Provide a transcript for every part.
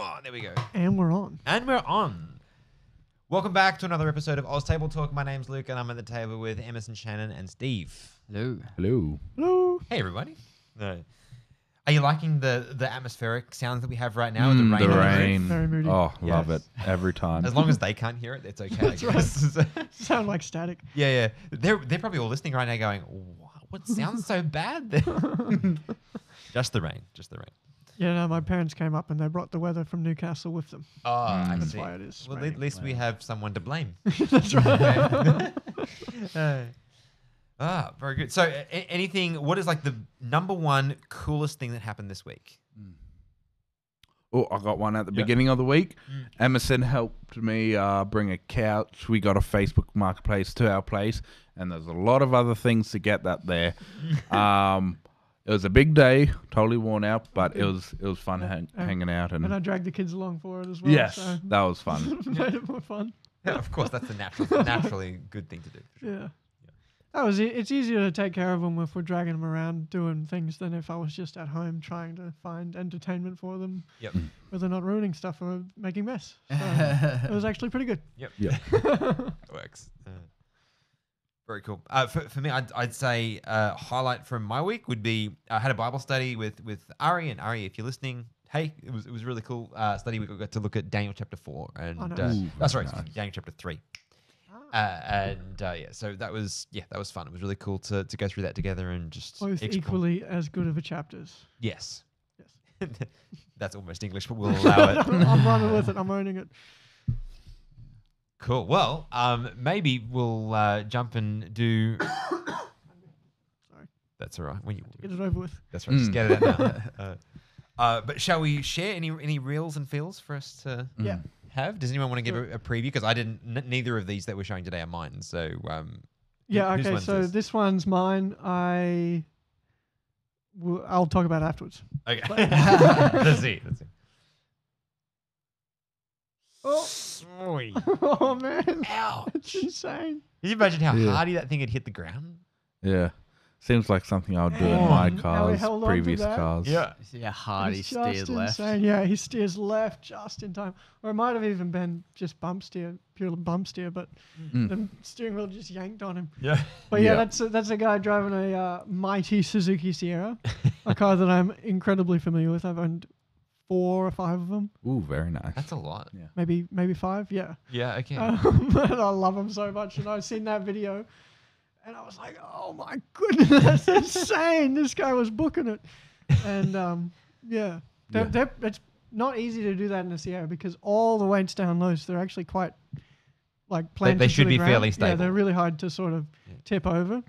Oh, there we go. And we're on. And we're on. Welcome back to another episode of AusTableTalk. My name's Luke, and I'm at the table with Emerson, Shannon, and Steve. Hello. Hello. Hello. Hey, everybody. Are you liking the atmospheric sounds that we have right now? The rain. The on the roof? rain. Very moody. Oh, Yes. love it every time. As long as they can't hear it, it's okay. That's I guess. Sound like static. Yeah. They're probably all listening right now going, what sounds so bad there? Just the rain. Yeah, no, my parents came up and they brought the weather from Newcastle with them. Oh, I That's see. why it is. Well, raining. at least we have someone to blame. That's right. Very good. So, anything? What is like the number one coolest thing that happened this week? Oh, I got one at the beginning of the week. Emerson helped me bring a couch. We got a Facebook Marketplace to our place, and there's a lot of other things to get that there. It was a big day, totally worn out, but it was fun hanging out. And I dragged the kids along for it as well. yes, So that was fun. made it more fun. Yeah, of course, that's the naturally good thing to do. For sure. Yeah. It's easier to take care of them if we're dragging them around doing things than if I was just at home trying to find entertainment for them. Yep. Where they're not ruining stuff or making mess. So it was actually pretty good. Yep. Yep. Works. Very cool. For me, I'd say highlight from my week would be I had a Bible study with Ari, and Ari, if you're listening, hey, it was really cool study. We got to look at Daniel chapter 4 and nice. Daniel chapter 3. So that was fun. It was really cool to go through that together and just Both explore. equally as good of a chapters. Yes. Yes. That's almost English, but we'll allow it. I'm running with it. I'm owning it. Cool. Well, maybe we'll jump and do. Sorry. That's all right. Get it over with. That's right. Just get it out now. But shall we share any reels and feels for us to have? Does anyone want to give a preview? Because I didn't. Neither of these that we're showing today are mine. So Yeah. whose Okay. one's So this? this one's mine. I'll talk about it afterwards. Okay. Let's see. Oh. Oh man. Ouch. That's insane. Can you imagine how Yeah. hardy that thing had hit the ground? Yeah. Seems like something I would do in Man, my how he cars, held on to previous that. cars. See how hard he It's steered just left. insane. Yeah, he steers left just in time. Or it might have even been just bump steer, pure bump steer, but the steering wheel just yanked on him. Yeah. But yeah, Yeah. that's a guy driving a mighty Suzuki Sierra, a car that I'm incredibly familiar with. I've owned 4 or 5 of them, Ooh, very nice. That's a lot. Yeah. maybe 5. Yeah. Yeah. Okay. But I love them so much, and I've seen that video, and I was like, "Oh my goodness, that's insane!" This guy was booking it, and it's not easy to do that in a Sierra because all the weight's down low, so they're actually quite like planted. They to should the be ground. fairly Yeah, stable. they're really hard to sort of tip over,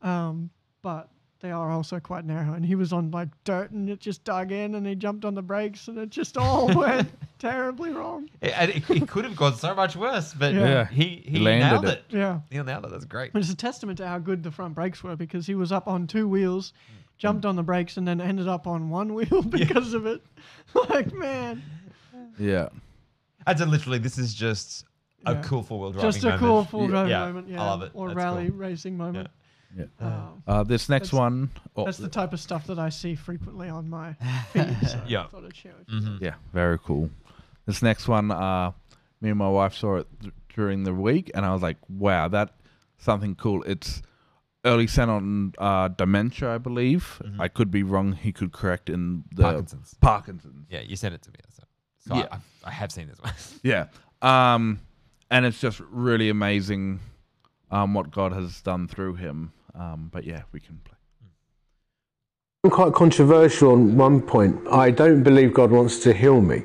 but they are also quite narrow. And he was on like dirt, and it just dug in, and he jumped on the brakes, and it just all went terribly wrong. It could have gone so much worse, but Yeah. he landed nailed it. it. Yeah. He nailed it. That's great. But it's a testament to how good the front brakes were because he was up on 2 wheels, jumped on the brakes, and then ended up on 1 wheel because of it. Like, man. Yeah. I'd say literally, this is just a Yeah. cool 4-wheel driving Just a moment. cool full driving Yeah, moment. Yeah. I love it. Or That's rally cool. racing moment. Yeah. This next that's- one. That's the type of stuff that I see frequently on my feed. So Yeah. I thought I'd share with you. Yeah, very cool. This next one, me and my wife saw it during the week, and I was like, wow, that's something cool. It's early sign on dementia, I believe. I could be wrong. He could correct in the Parkinson's. Yeah, you sent it to me. So Yeah. I have seen this one. Yeah. And it's just really amazing what God has done through him. But yeah, we can play. I'm quite controversial on one point. I don't believe God wants to heal me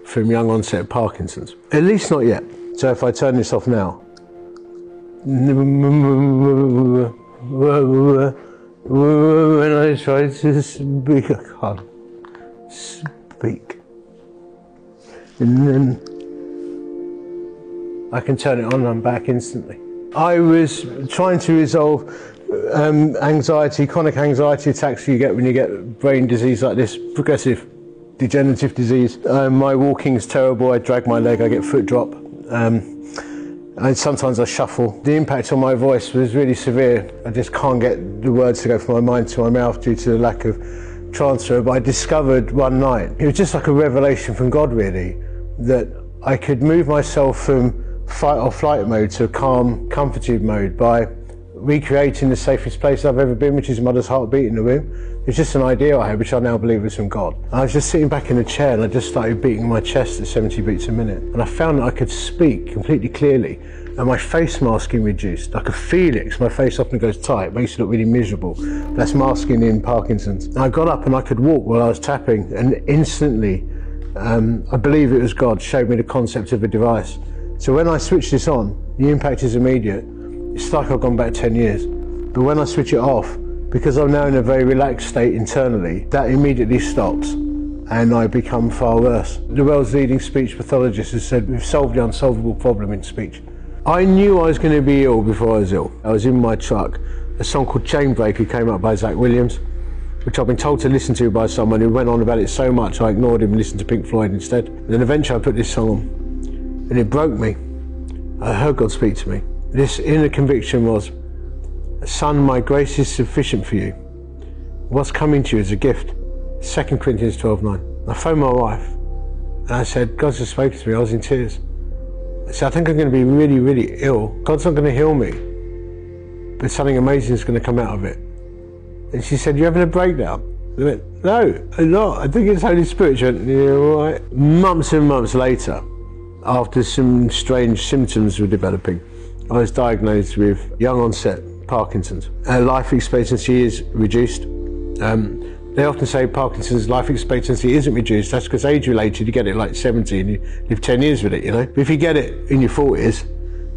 from young onset Parkinson's. At least not yet. So if I turn this off now. When I try to speak, I can't speak. And then I can turn it on and I'm back instantly. I was trying to resolve anxiety, chronic anxiety attacks you get when you get brain disease like this, progressive degenerative disease. My walking is terrible. I drag my leg, I get foot drop. And sometimes I shuffle. The impact on my voice was really severe. I just can't get the words to go from my mind to my mouth due to the lack of transfer, but I discovered one night, it was just like a revelation from God really, that I could move myself from fight or flight mode to a calm, comforted mode by recreating the safest place I've ever been, which is mother's heartbeat in the room. It's just an idea I had, which I now believe was from God. I was just sitting back in the chair and I just started beating my chest at 70 beats a minute. And I found that I could speak completely clearly and my face masking reduced. I could feel it because my face often goes tight, makes it look really miserable. That's masking in Parkinson's. And I got up and I could walk while I was tapping, and instantly, I believe it was God, showed me the concept of a device. So when I switch this on, the impact is immediate. It's like I've gone back 10 years. But when I switch it off, because I'm now in a very relaxed state internally, that immediately stops and I become far worse. The world's leading speech pathologist has said we've solved the unsolvable problem in speech. I knew I was going to be ill before I was ill. I was in my truck. A song called Chainbreaker came up by Zach Williams, which I've been told to listen to by someone who went on about it so much I ignored him and listened to Pink Floyd instead. And then eventually I put this song on and it broke me. I heard God speak to me. This inner conviction was, son, my grace is sufficient for you. What's coming to you is a gift. 2 Corinthians 12:9. I phoned my wife and I said, God's just spoken to me. I was in tears. I said, I think I'm going to be really, really ill. God's not going to heal me, but something amazing is going to come out of it. And she said, you having a breakdown? I went, no, I'm not. I think it's Holy Spirit. She went, yeah, all right. Months and months later, after some strange symptoms were developing, I was diagnosed with young onset Parkinson's. Life expectancy is reduced. They often say Parkinson's life expectancy isn't reduced. That's because age related, you get it like 70 and you live 10 years with it, you know. But if you get it in your 40s,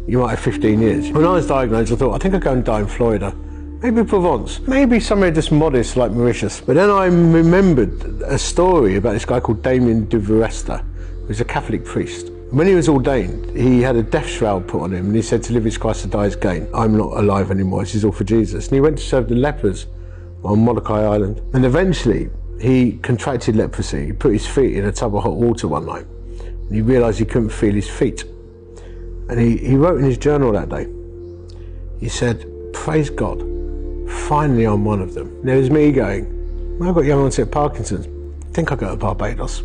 you might have 15 years. When I was diagnosed, I thought, I think I'll go and die in Florida. Maybe Provence, maybe somewhere just modest like Mauritius. But then I remembered a story about this guy called Damien de Veresta, who's a Catholic priest. When he was ordained, he had a death shroud put on him and he said, to live is Christ, to die is gain. I'm not alive anymore, this is all for Jesus. And he went to serve the lepers on Molokai Island. And eventually, he contracted leprosy. He put his feet in a tub of hot water one night and he realised he couldn't feel his feet. And he wrote in his journal that day, he said, praise God, finally I'm one of them. And there was me going, well, I've got young onset Parkinson's. I think I'll go to Barbados,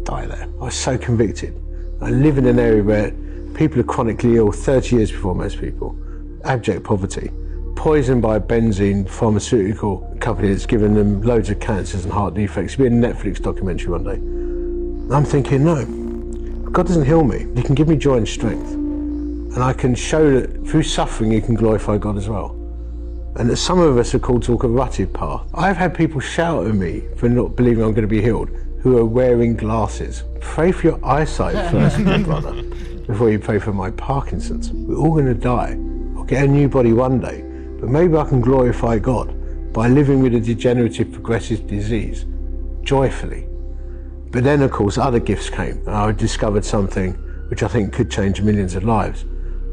die there. I was so convicted. I live in an area where people are chronically ill 30 years before most people, abject poverty, poisoned by a benzene pharmaceutical company that's given them loads of cancers and heart defects. It'll be a Netflix documentary one day. And I'm thinking, no, God doesn't heal me. He can give me joy and strength. And I can show that through suffering, you can glorify God as well. And that some of us are called to walk a rutted path. I've had people shout at me for not believing I'm going to be healed, who are wearing glasses. Pray for your eyesight first, my brother, before you pray for my Parkinson's. We're all going to die. I'll get a new body one day, but maybe I can glorify God by living with a degenerative progressive disease joyfully. But then, of course, other gifts came. I discovered something which I think could change millions of lives.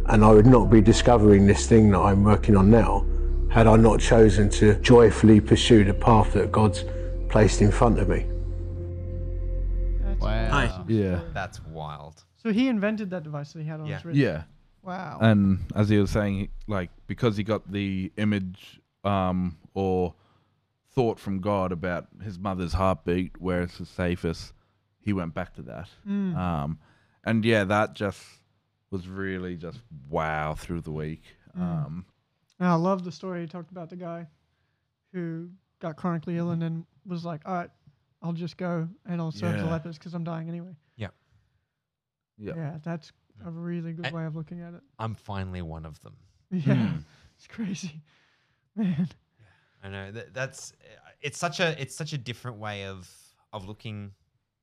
And I would not be discovering this thing that I'm working on now had I not chosen to joyfully pursue the path that God's placed in front of me. Wow. Yeah. That's wild. So he invented that device that he had on his wrist. Yeah. Wow. And as he was saying, like, because he got the image or thought from God about his mother's heartbeat, where it's the safest, he went back to that. And yeah, that just was really just wow through the week. I love the story he talked about the guy who got chronically ill and then was like, all right, I'll just go and I'll serve the lepers because I'm dying anyway. Yeah, that's a really good way of looking at it. I'm finally one of them. Yeah, it's crazy, man. I know that's it's such a different way of looking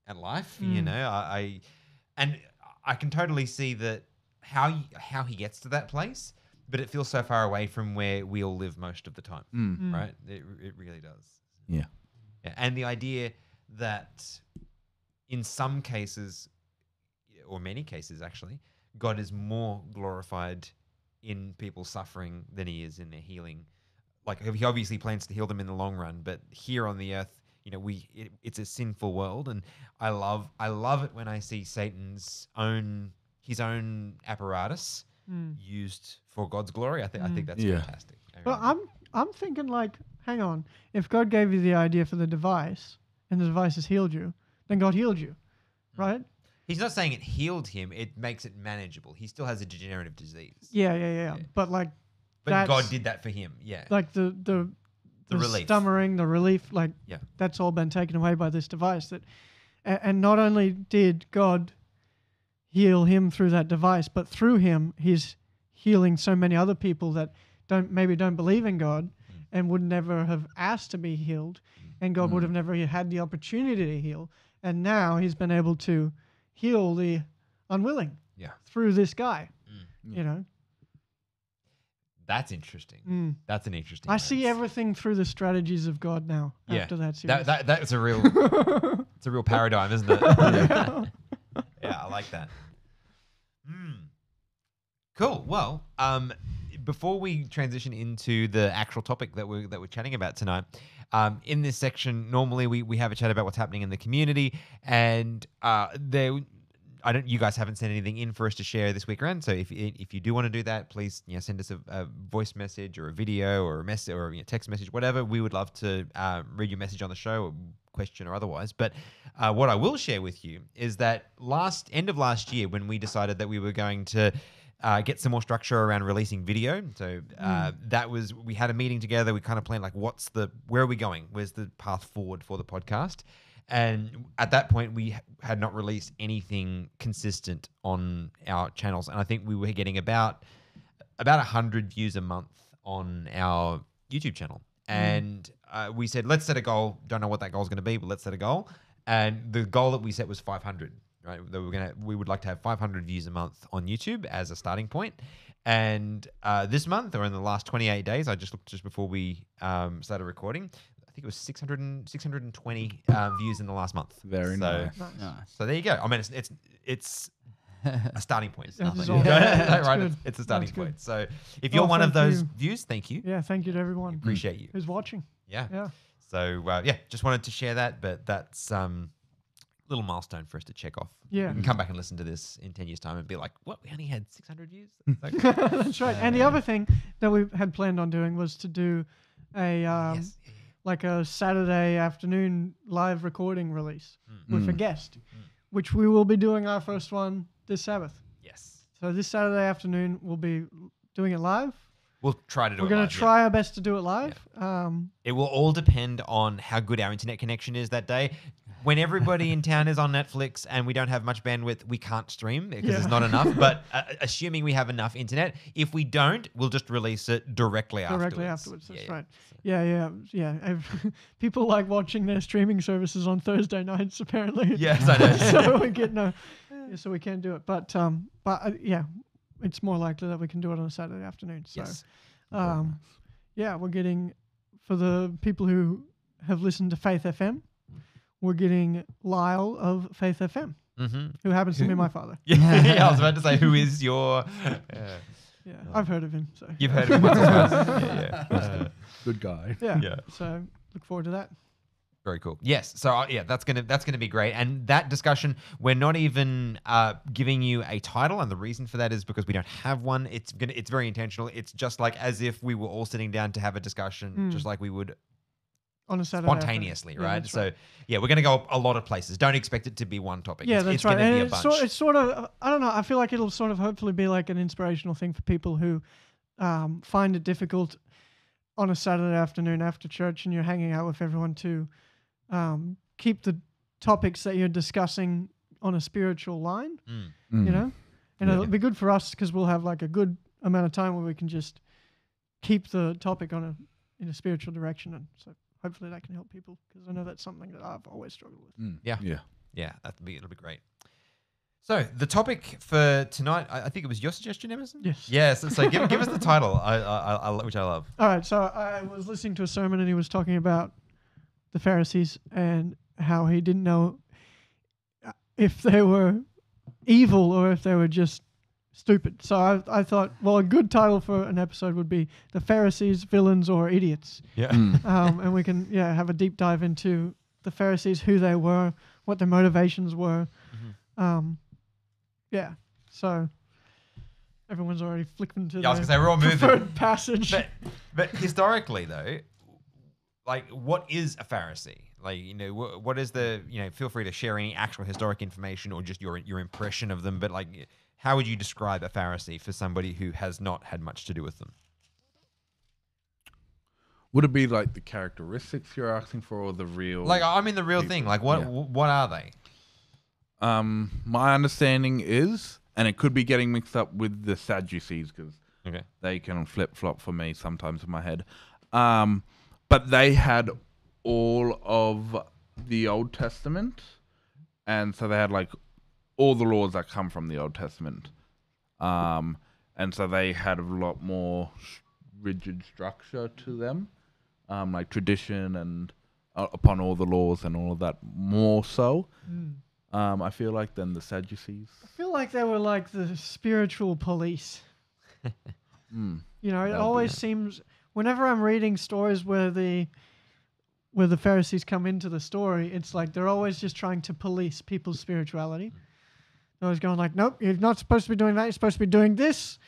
at life. You know, I can totally see that how he gets to that place, but it feels so far away from where we all live most of the time, right? It really does. Yeah, and the idea that in some cases, or many cases actually, God is more glorified in people's suffering than he is in their healing. Like, he obviously plans to heal them in the long run, but here on the earth, you know, it's a sinful world, and I love it when I see Satan's his own apparatus used for God's glory. I think that's fantastic. But I'm thinking, like, hang on. If God gave you the idea for the device and the device has healed you, then God healed you, right? He's not saying it healed him. It makes it manageable. He still has a degenerative disease. Yeah. But like, But God did that for him. Yeah. like the relief. stammering, the relief, like Yeah. that's all been taken away by this device. And not only did God heal him through that device, but through him, he's healing so many other people that don't believe in God and would never have asked to be healed, and God would have never had the opportunity to heal. And now he's been able to heal the unwilling through this guy, you know. That's interesting. That's an interesting. I see everything through the strategies of God now. Yeah. After that series. That's a real it's a real paradigm, isn't it? Yeah, I like that. Cool. Well, before we transition into the actual topic that we're chatting about tonight, in this section, normally we have a chat about what's happening in the community, and you guys haven't sent anything in for us to share this week around. So if you do want to do that, please send us a voice message or a video or a message or a text message, whatever. We would love to read your message on the show, or question or otherwise. But what I will share with you is that end of last year, when we decided that we were going to get some more structure around releasing video. So we had a meeting together. We kind of planned like, where are we going? Where's the path forward for the podcast? And at that point, we had not released anything consistent on our channels. And I think we were getting about 100 views a month on our YouTube channel. And we said, let's set a goal. Don't know what that goal is going to be, but let's set a goal. And the goal that we set was 500, right? That we would like to have 500 views a month on YouTube as a starting point. And this month, or in the last 28 days, I just looked just before we started recording, I think it was 620 views in the last month. Very nice. So there you go. I mean, it's a starting point. It's nothing. It's a starting point. So if you're one of those views, thank you. Yeah, thank you to everyone. Appreciate you. Who's watching. Yeah. So just wanted to share that, but that's little milestone for us to check off. Yeah. We can come back and listen to this in 10 years' time and be like, what? We only had 600 views? That's right. And the other thing that we had planned on doing was to do a like a Saturday afternoon live recording release with a guest, which we will be doing our first one this Sabbath. Yes. So this Saturday afternoon, we'll be doing it live. We'll try to do it live. We're going to try our best to do it live. Yeah. It will all depend on how good our internet connection is that day. When everybody in town is on Netflix and we don't have much bandwidth, we can't stream because there's not enough. But assuming we have enough internet, if we don't, we'll just release it directly afterwards. That's right. Yeah. People like watching their streaming services on Thursday nights, apparently. Yes, I know. So we get so we can't do it. But it's more likely that we can do it on a Saturday afternoon. So, we're getting, for the people who have listened to Faith FM, we're getting Lyle of Faith FM, who happens to be my father. Yeah, I was about to say, who is your... Yeah, I've heard of him. So you've heard of him once or twice. Good guy. Yeah. So look forward to that. Very cool. Yes. So that's gonna be great. And that discussion, we're not even giving you a title, and the reason for that is because we don't have one. It's very intentional. It's just like as if we were all sitting down to have a discussion, just like we would on a Saturday spontaneously, right? So we're going to go a lot of places. Don't expect it to be one topic. Yeah, it's right. Going to be a bunch. It's sort of, I don't know. I feel like it'll sort of hopefully be like an inspirational thing for people who find it difficult on a Saturday afternoon after church and you're hanging out with everyone to keep the topics that you're discussing on a spiritual line, you know? And it'll be good for us because we'll have like a good amount of time where we can just keep the topic in a spiritual direction. And so hopefully that can help people because I know that's something that I've always struggled with. Yeah, it'll be great. So the topic for tonight, I think it was your suggestion, Emerson. Yes. Yeah. So give us the title, which I love. All right. So I was listening to a sermon and he was talking about the Pharisees and how he didn't know if they were evil or if they were just stupid. So I thought, well, a good title for an episode would be The Pharisees, Villains, or Idiots. Yeah. And we can have a deep dive into the Pharisees, who they were, what their motivations were. So everyone's already flicking to I was going to say, we're all moving. Passage. But historically, though, like, what is a Pharisee? Like, what is the, feel free to share any actual historic information or just your impression of them. But like, how would you describe a Pharisee for somebody who has not had much to do with them? Would it be like the characteristics you're asking for, or the real? Like, I mean, the real people? thing. Like, what are they? My understanding is, and it could be getting mixed up with the Sadducees because they can flip flop for me sometimes in my head. But they had all of the Old Testament, and so they had like all the laws that come from the Old Testament, and so they had a lot more rigid structure to them, like tradition and upon all the laws and all of that more so. I feel like than the Sadducees. I feel like they were like the spiritual police. It always seems, whenever I'm reading stories where the Pharisees come into the story, it's like they're always just trying to police people's spirituality. They're always going like, nope, you're not supposed to be doing that. You're supposed to be doing this,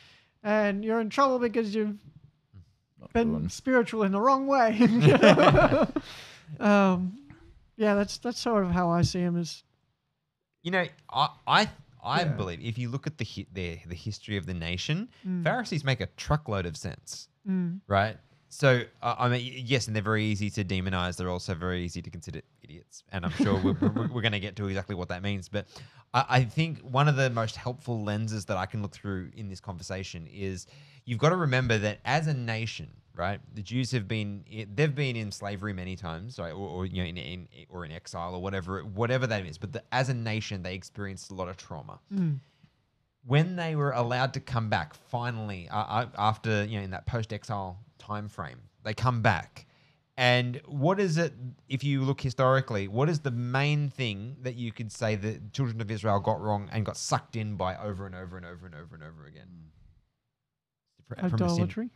and you're in trouble because you've been spiritual in the wrong way. Yeah, that's sort of how I see him as. I believe if you look at the history of the nation, Pharisees make a truckload of sense, right? So, I mean, yes, and they're very easy to demonize. They're also very easy to consider idiots. And I'm sure we're going to get to exactly what that means. But I think one of the most helpful lenses that I can look through in this conversation is you've got to remember that as a nation, right, the Jews they've been in slavery many times, right, or in exile or whatever that is. But as a nation, they experienced a lot of trauma. When they were allowed to come back, finally, after in that post-exile time frame, they come back. And what is it, if you look historically, what is the main thing that you could say the children of Israel got wrong and got sucked in by over and over and over and over and over again? Idolatry.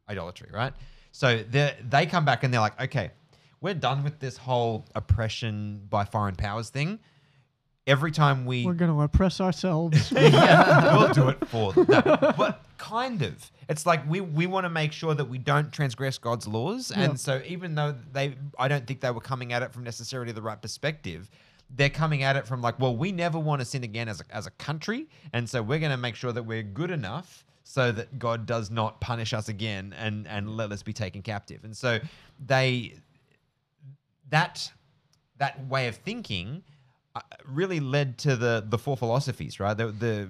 Idolatry, right? So they come back and they're like, okay, we're done with this whole oppression by foreign powers thing. Every time we're going to oppress ourselves. We'll do it for them. No, but kind of. It's like we want to make sure that we don't transgress God's laws. Yeah. And so even though I don't think they were coming at it from necessarily the right perspective, they're coming at it from like, well, we never want to sin again as a country. And so we're going to make sure that we're good enough so that God does not punish us again and let us be taken captive. And so that way of thinking really led to the four philosophies, right? The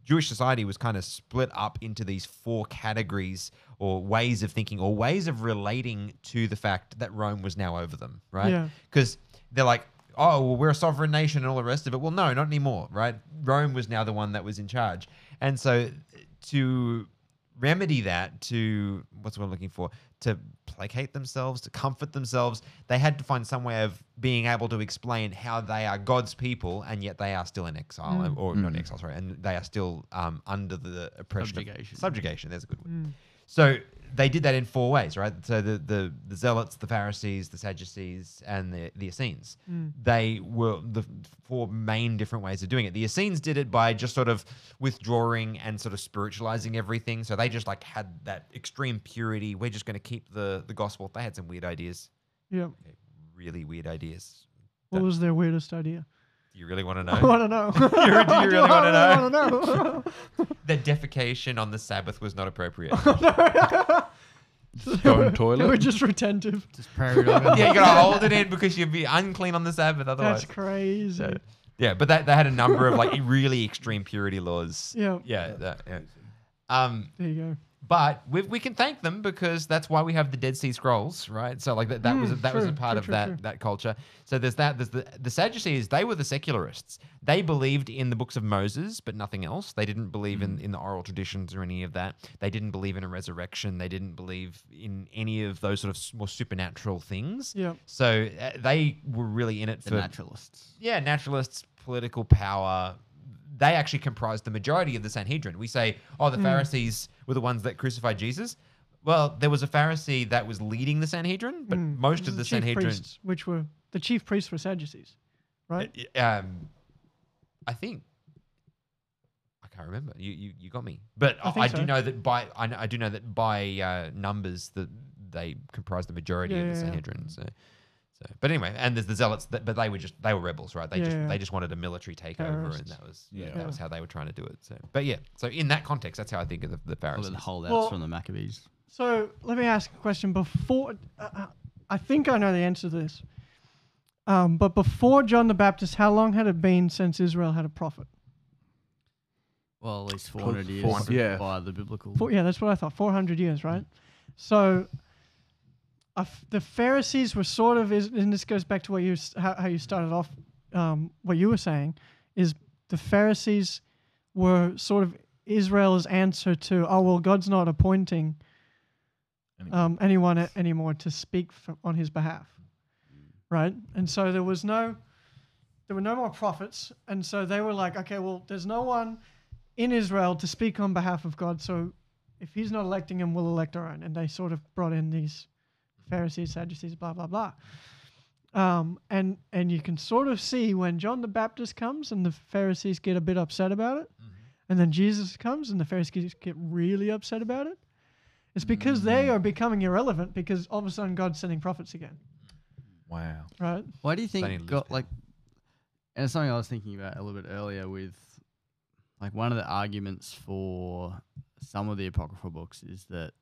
Jewish society was kind of split up into these four categories or ways of thinking or ways of relating to the fact that Rome was now over them, right? Yeah. Because they're like, oh, well, we're a sovereign nation and all the rest of it. Well, no, not anymore, right? Rome was now the one that was in charge. And so to remedy that, to what's what I'm looking for, to placate themselves, to comfort themselves, they had to find some way of being able to explain how they are God's people and yet they are still in exile, or not exile, sorry, and they are still under the oppression subjugation. There's a good one. So they did that in four ways, right? So the Zealots, the Pharisees, the Sadducees, and the Essenes. They were the four main different ways of doing it. The Essenes did it by just sort of withdrawing and sort of spiritualizing everything. So they just like had that extreme purity. We're just going to keep the gospel. They had some weird ideas. Yeah. Really weird ideas. What was their weirdest idea? Do you really want to know? I want to know. Do you really want to know? That defecation on the Sabbath was not appropriate. Just go in toilet. They were just retentive. Just prairie dog. Yeah, you got to hold it in because you'd be unclean on the Sabbath otherwise. That's crazy. Yeah, but they had a number of like really extreme purity laws. Yeah. Yeah. There you go. But we can thank them because that's why we have the Dead Sea Scrolls, right? So like that was a part of that culture. So there's the Sadducees. They were the secularists. They believed in the books of Moses, but nothing else. They didn't believe in the oral traditions or any of that. They didn't believe in a resurrection. They didn't believe in any of those sort of more supernatural things. Yeah. So they were really in it for naturalists. Yeah, naturalists, political power. They actually comprised the majority of the Sanhedrin. We say, the Pharisees were the ones that crucified Jesus. Well, there was a Pharisee that was leading the Sanhedrin, but most of the Sanhedrin... priests, which were the chief priests were Sadducees, right? I think... I can't remember. You got me. But I so. do know that by numbers, the they comprised the majority of the Yeah. Sanhedrin. So, but anyway, and there's the zealots, but they were rebels, right? They just wanted a military takeover, and Terrorists. that was how they were trying to do it. So, but yeah, so in that context, that's how I think of the Other Pharisees. than holdouts Well- from the Maccabees. So let me ask a question before. I think I know the answer to this. But before John the Baptist, how long had it been since Israel had a prophet? Well, at least 400 years 400, yeah. by the biblical. Yeah, that's what I thought. 400 years, right? So the Pharisees were sort of, and this goes back to what how you started off, what you were saying, is the Pharisees were sort of Israel's answer to, oh, well, God's not appointing anyone anymore to speak on his behalf, right? And so there were no more prophets, and so they were like, okay, well, there's no one in Israel to speak on behalf of God, so if he's not electing him, we'll elect our own. And they sort of brought in these Pharisees, Sadducees, blah, blah, blah. And you can sort of see when John the Baptist comes and the Pharisees get a bit upset about it, and then Jesus comes and the Pharisees get really upset about it. It's because they are becoming irrelevant because all of a sudden God's sending prophets again, Wow. right? Why do you They need think to God, lose like, and it's something I was thinking about a little bit earlier with, like, one of the arguments for some of the apocryphal books is that,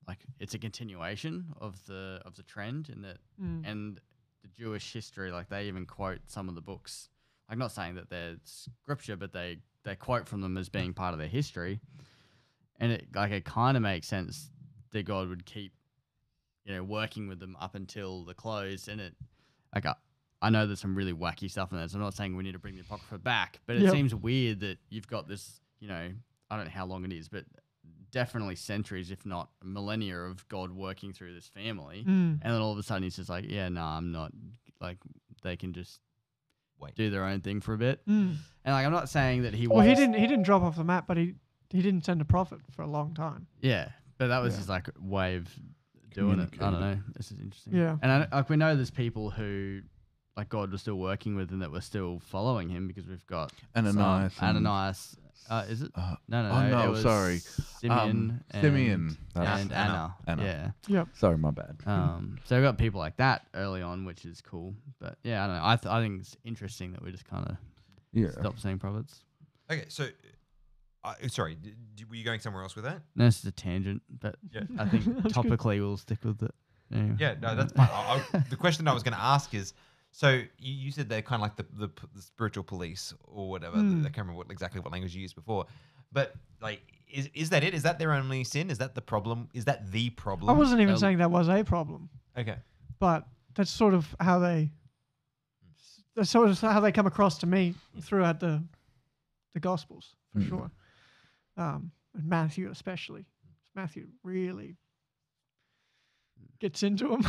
like, it's a continuation of the trend in that, and the Jewish history, like, they even quote some of the books, like, not saying that they're scripture, but they quote from them as being part of their history, and it kind of makes sense that God would keep, working with them up until the close, and it, like, I know there's some really wacky stuff in there, so I'm not saying we need to bring the Apocrypha back, but it seems weird that you've got this, I don't know how long it is, but definitely centuries, if not millennia, of God working through this family, and then all of a sudden he's just like, yeah, no, I'm not, like, they can just do their own thing for a bit. And, like, I'm not saying that he Well, he didn't drop off the map, but he didn't send a prophet for a long time. Yeah, but that was his, like, way of doing it. I don't know. This is interesting. Yeah. And we know there's people who, like, God was still working with and that were still following him, because we've got Ananias. Ananias. Is it? No. Oh, no, it was sorry. Simeon. Simeon. And Anna. Anna. Yeah. Yep. Sorry, my bad. So we've got people like that early on, which is cool. But yeah, I don't know. I think it's interesting that we just kind of stop seeing prophets. Okay, so sorry, were you going somewhere else with that? No, this is a tangent, but Yeah. I think topically we'll stick with it. Anyway. Yeah, no, that's fine. The question I was going to ask is, so you said they're kind of like the spiritual police or whatever. I can't remember exactly what language you used before, but like, is that it? Is that their only sin? Is that the problem? Is that the problem? I wasn't even saying that was a problem, Okay. but that's sort of how that's sort of how they come across to me throughout the Gospels, for sure. And Matthew especially. Matthew really gets into them.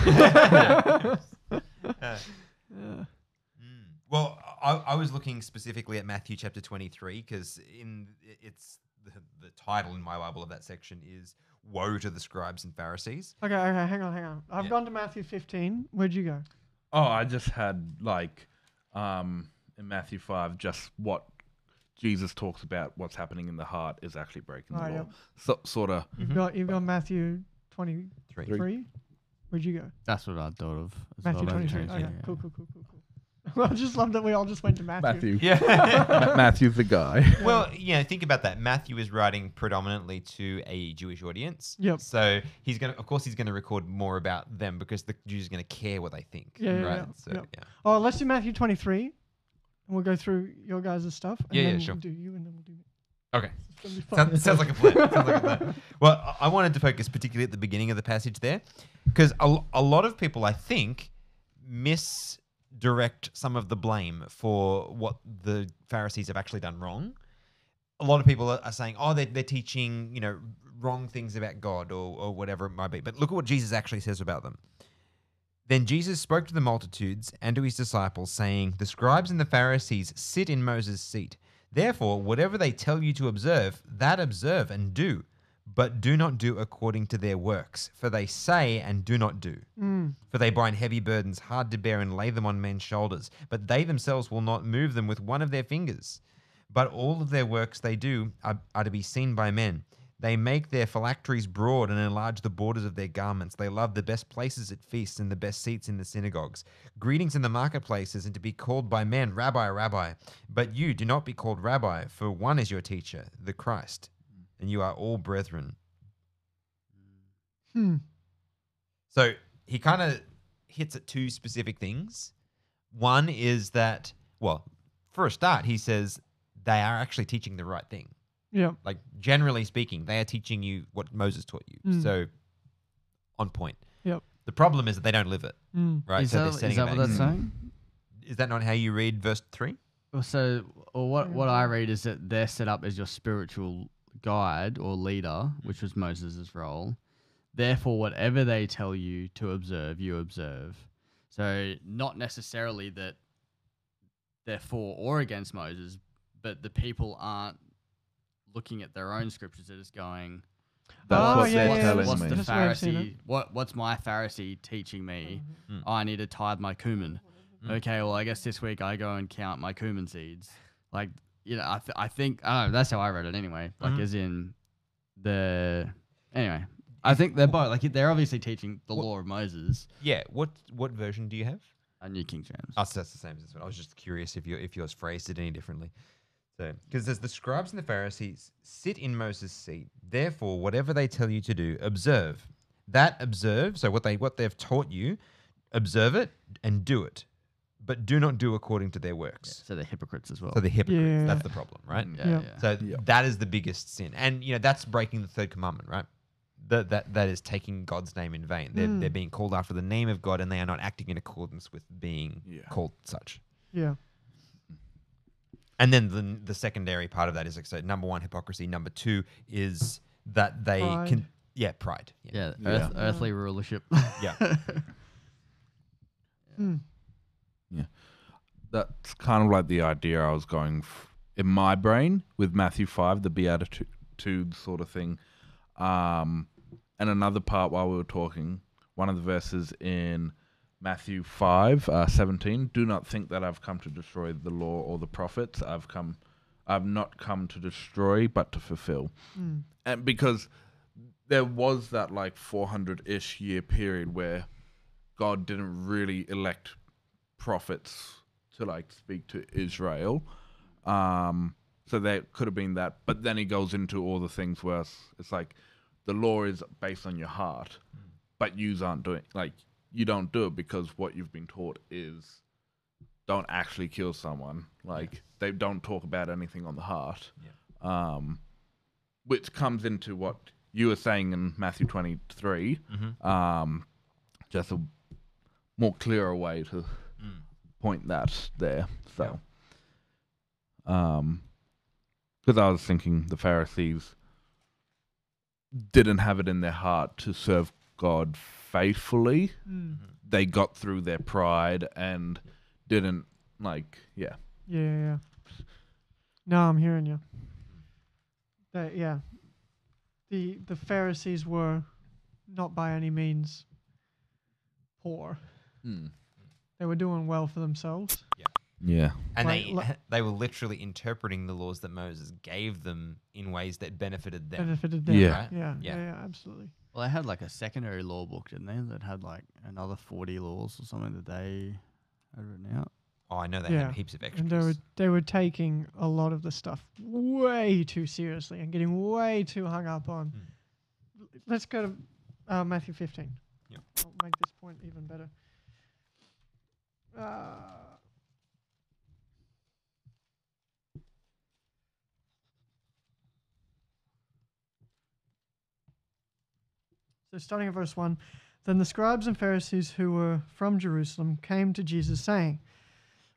Well, I was looking specifically at Matthew chapter 23 because it's the title in my Bible of that section is "Woe to the scribes and Pharisees." Okay, hang on. I've gone to Matthew 15. Where'd you go? Oh, I just had, like, in Matthew 5, just what Jesus talks about what's happening in the heart is actually breaking the law. Yep. So, sort of. You've got Matthew 23. Where'd you go? That's what I thought of. As Matthew well. 23. Yeah. Okay, cool. I just love that we all just went to Matthew. Yeah. Matthew's the guy. Well, think about that. Matthew is writing predominantly to a Jewish audience. Yep. So he's gonna record more about them because the Jews are gonna care what they think. Yeah, right. yeah. So Yep. yeah. Oh, let's do Matthew 23. And we'll go through your guys' stuff. And Yeah, then sure. We'll do you and then we'll do me. Okay. It's gonna be fun. Sounds like a plan. Well, I wanted to focus particularly at the beginning of the passage there, because a lot of people, I think, misdirect some of the blame for what the Pharisees have actually done wrong. A lot of people are saying, oh, they're teaching, wrong things about God or whatever it might be. But look at what Jesus actually says about them. Then Jesus spoke to the multitudes and to his disciples, saying, "The scribes and the Pharisees sit in Moses' seat. Therefore, whatever they tell you to observe, that observe and do, but do not do according to their works, for they say and do not do. For they bind heavy burdens hard to bear and lay them on men's shoulders, but they themselves will not move them with one of their fingers. But all of their works they do are to be seen by men. They make their phylacteries broad and enlarge the borders of their garments. They love the best places at feasts and the best seats in the synagogues. Greetings in the marketplaces, and to be called by men, Rabbi, Rabbi. But you do not be called Rabbi, for one is your teacher, the Christ, and you are all brethren. So he kind of hits at two specific things. One is that, well, for a start, he says they are actually teaching the right thing. Yeah. Like, generally speaking, they are teaching you what Moses taught you. So, on point. Yep. The problem is that they don't live it, right? Is so that, is that what that's saying? Is that not how you read verse 3? What I read is that they're set up as your spiritual guide or leader, which was Moses' role. Therefore, whatever they tell you to observe, you observe. So not necessarily that they're for or against Moses, but the people aren't looking at their own scriptures. They're just going, That's what they're telling what's me. the That's the way I've seen Pharisee? What's my Pharisee teaching me? Oh, I need to tithe my cumin. Okay, well, I guess this week I go and count my cumin seeds. Like, you know, I think I don't know. That's how I read it anyway. Like, as in anyway. I think they're both like they're obviously teaching the law of Moses. Yeah. What version do you have? A New King James. Oh, so that's the same as this one. I was just curious if yours phrased it any differently. So, because there's the scribes and the Pharisees sit in Moses' seat. Therefore, whatever they tell you to do, observe. So what they've taught you, observe it and do it, but do not do according to their works. So they're hypocrites as well. So they're hypocrites. Yeah. That's the problem, right? Yeah. So that is the biggest sin, and that's breaking the third commandment, right? That is taking God's name in vain. They're being called after the name of God, and they are not acting in accordance with being called such. Yeah. And then the secondary part of that is like, so number one, hypocrisy. Number two is that they Pride. Pride. Yeah, Yeah. earthly rulership. Yeah. Yeah. That's kind of like the idea I was going in my brain with Matthew 5, the Beatitude sort of thing. And another part while we were talking, one of the verses in Matthew 5:17, do not think that I've come to destroy the law or the prophets. I've not come to destroy, but to fulfill. And because there was that like 400-ish year period where God didn't really elect prophets to like speak to Israel. So there could have been that. But then he goes into all the things where it's like the law is based on your heart, but you aren't doing you don't do it because what you've been taught is don't actually kill someone. Like they don't talk about anything on the heart. Which comes into what you were saying in Matthew 23. Just a more clearer way to point that there. So, because I was thinking the Pharisees didn't have it in their heart to serve God faithfully. They got through their pride and didn't Yeah. No, I'm hearing you. The Pharisees were not by any means poor. They were doing well for themselves. Yeah. And Like- they were literally interpreting the laws that Moses gave them in ways that benefited them. Benefited them. Yeah. Right? Yeah, absolutely. Well, they had like a secondary law book, didn't they? That had like another 40 laws or something that they had written out. Oh, I know they Yeah. had heaps of extras. And they were taking a lot of the stuff way too seriously and getting way too hung up on. Let's go to Matthew 15. Yep. I'll make this point even better. So starting at verse 1, then the scribes and Pharisees who were from Jerusalem came to Jesus saying,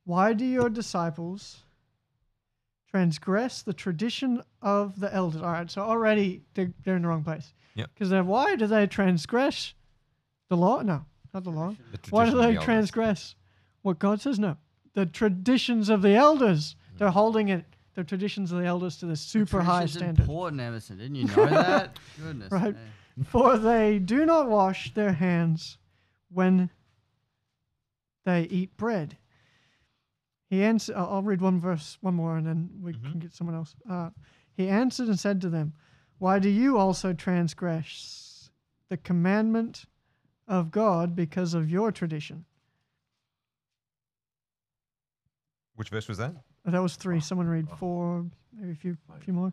why do your disciples transgress the tradition of the elders? All right, so already they're in the wrong place. Yep. Because why do they transgress the law? No, not the law. The Why do tradition of they the elders. transgress what God says? No. The traditions of the elders. They're holding the traditions of the elders to the super high Tradition's standard. important, Emerson. Didn't you know that? Goodness. Right. me. For they do not wash their hands when they eat bread. He answered, I'll read one more and then we can get someone else. He answered and said to them, Why do you also transgress the commandment of God because of your tradition? Which verse was that? That was 3. Someone read 4, maybe a few more.